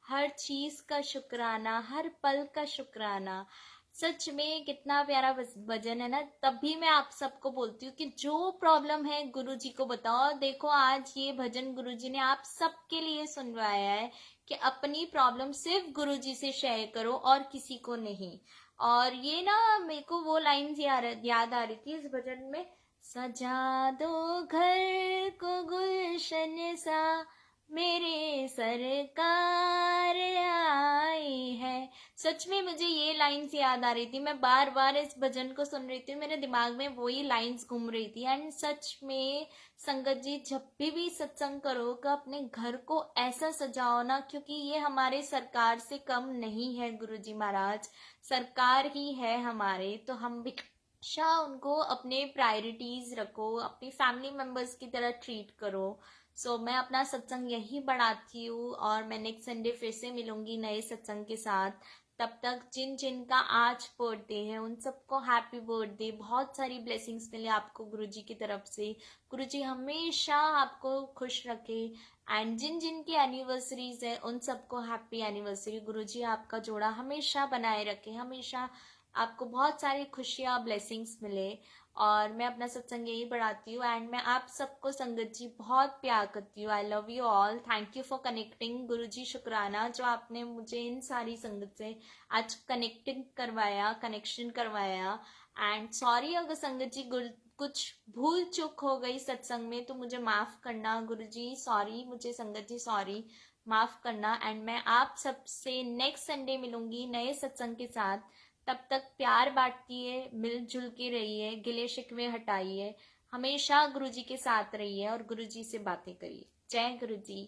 हर चीज का शुक्राना, हर पल का शुक्राना। सच में कितना प्यारा भजन है ना। तभी मैं आप सबको बोलती हूँ कि जो प्रॉब्लम है गुरु जी को बताओ। देखो आज ये भजन गुरु जी ने आप सबके लिए सुनवाया है कि अपनी प्रॉब्लम सिर्फ गुरु जी से शेयर करो और किसी को नहीं। और ये ना मेरे को वो लाइन्स याद आ रही थी इस भजन में, सजा दो घर को गुलशन सा, मेरे सरकार आई है। सच में मुझे ये लाइन्स याद आ रही थी। मैं बार बार इस भजन को सुन रही थी, मेरे दिमाग में वही लाइन्स घूम रही थी। एंड सच में संगत जी जब भी सत्संग करो का अपने घर को ऐसा सजाओ ना, क्योंकि ये हमारे सरकार से कम नहीं है। गुरु जी महाराज सरकार ही है हमारे, तो हम भी हमेशा उनको अपने प्रायोरिटीज रखो, अपनी फैमिली मेंबर्स की तरह ट्रीट करो। सो मैं अपना सत्संग यही बढ़ाती हूँ और मैं नेक्स्ट संडे फिर से मिलूंगी नए सत्संग के साथ। तब तक जिन जिन का आज बर्थडे है उन सबको हैप्पी बर्थडे, बहुत सारी ब्लेसिंग्स मिले आपको गुरुजी की तरफ से। गुरुजी हमेशा आपको खुश रखे। एंड जिन जिन की एनिवर्सरीज है उन सबको हैप्पी एनिवर्सरी। गुरुजी आपका जोड़ा हमेशा बनाए रखे, हमेशा आपको बहुत सारी खुशियाँ ब्लेसिंग्स मिले। और मैं अपना सत्संग यही बढ़ाती हूँ। एंड मैं आप सबको संगत जी बहुत प्यार करती हूँ। I love you all, thank you for connecting. Guruji शुक्राना जो आपने मुझे इन सारी संगत से आज कनेक्शन करवाया। एंड सॉरी अगर संगत जी कुछ भूल चूक हो गई सत्संग में तो मुझे माफ़ करना। गुरुजी सॉरी, मुझे संगत जी सॉरी, माफ़ करना। एंड मैं आप सबसे नेक्स्ट संडे मिलूंगी नए सत्संग के साथ। तब तक प्यार बांटिए, मिलजुल के रहिए, गिले शिकवे हटाइए, हमेशा गुरुजी के साथ रहिए और गुरुजी से बातें करिए। जय गुरुजी।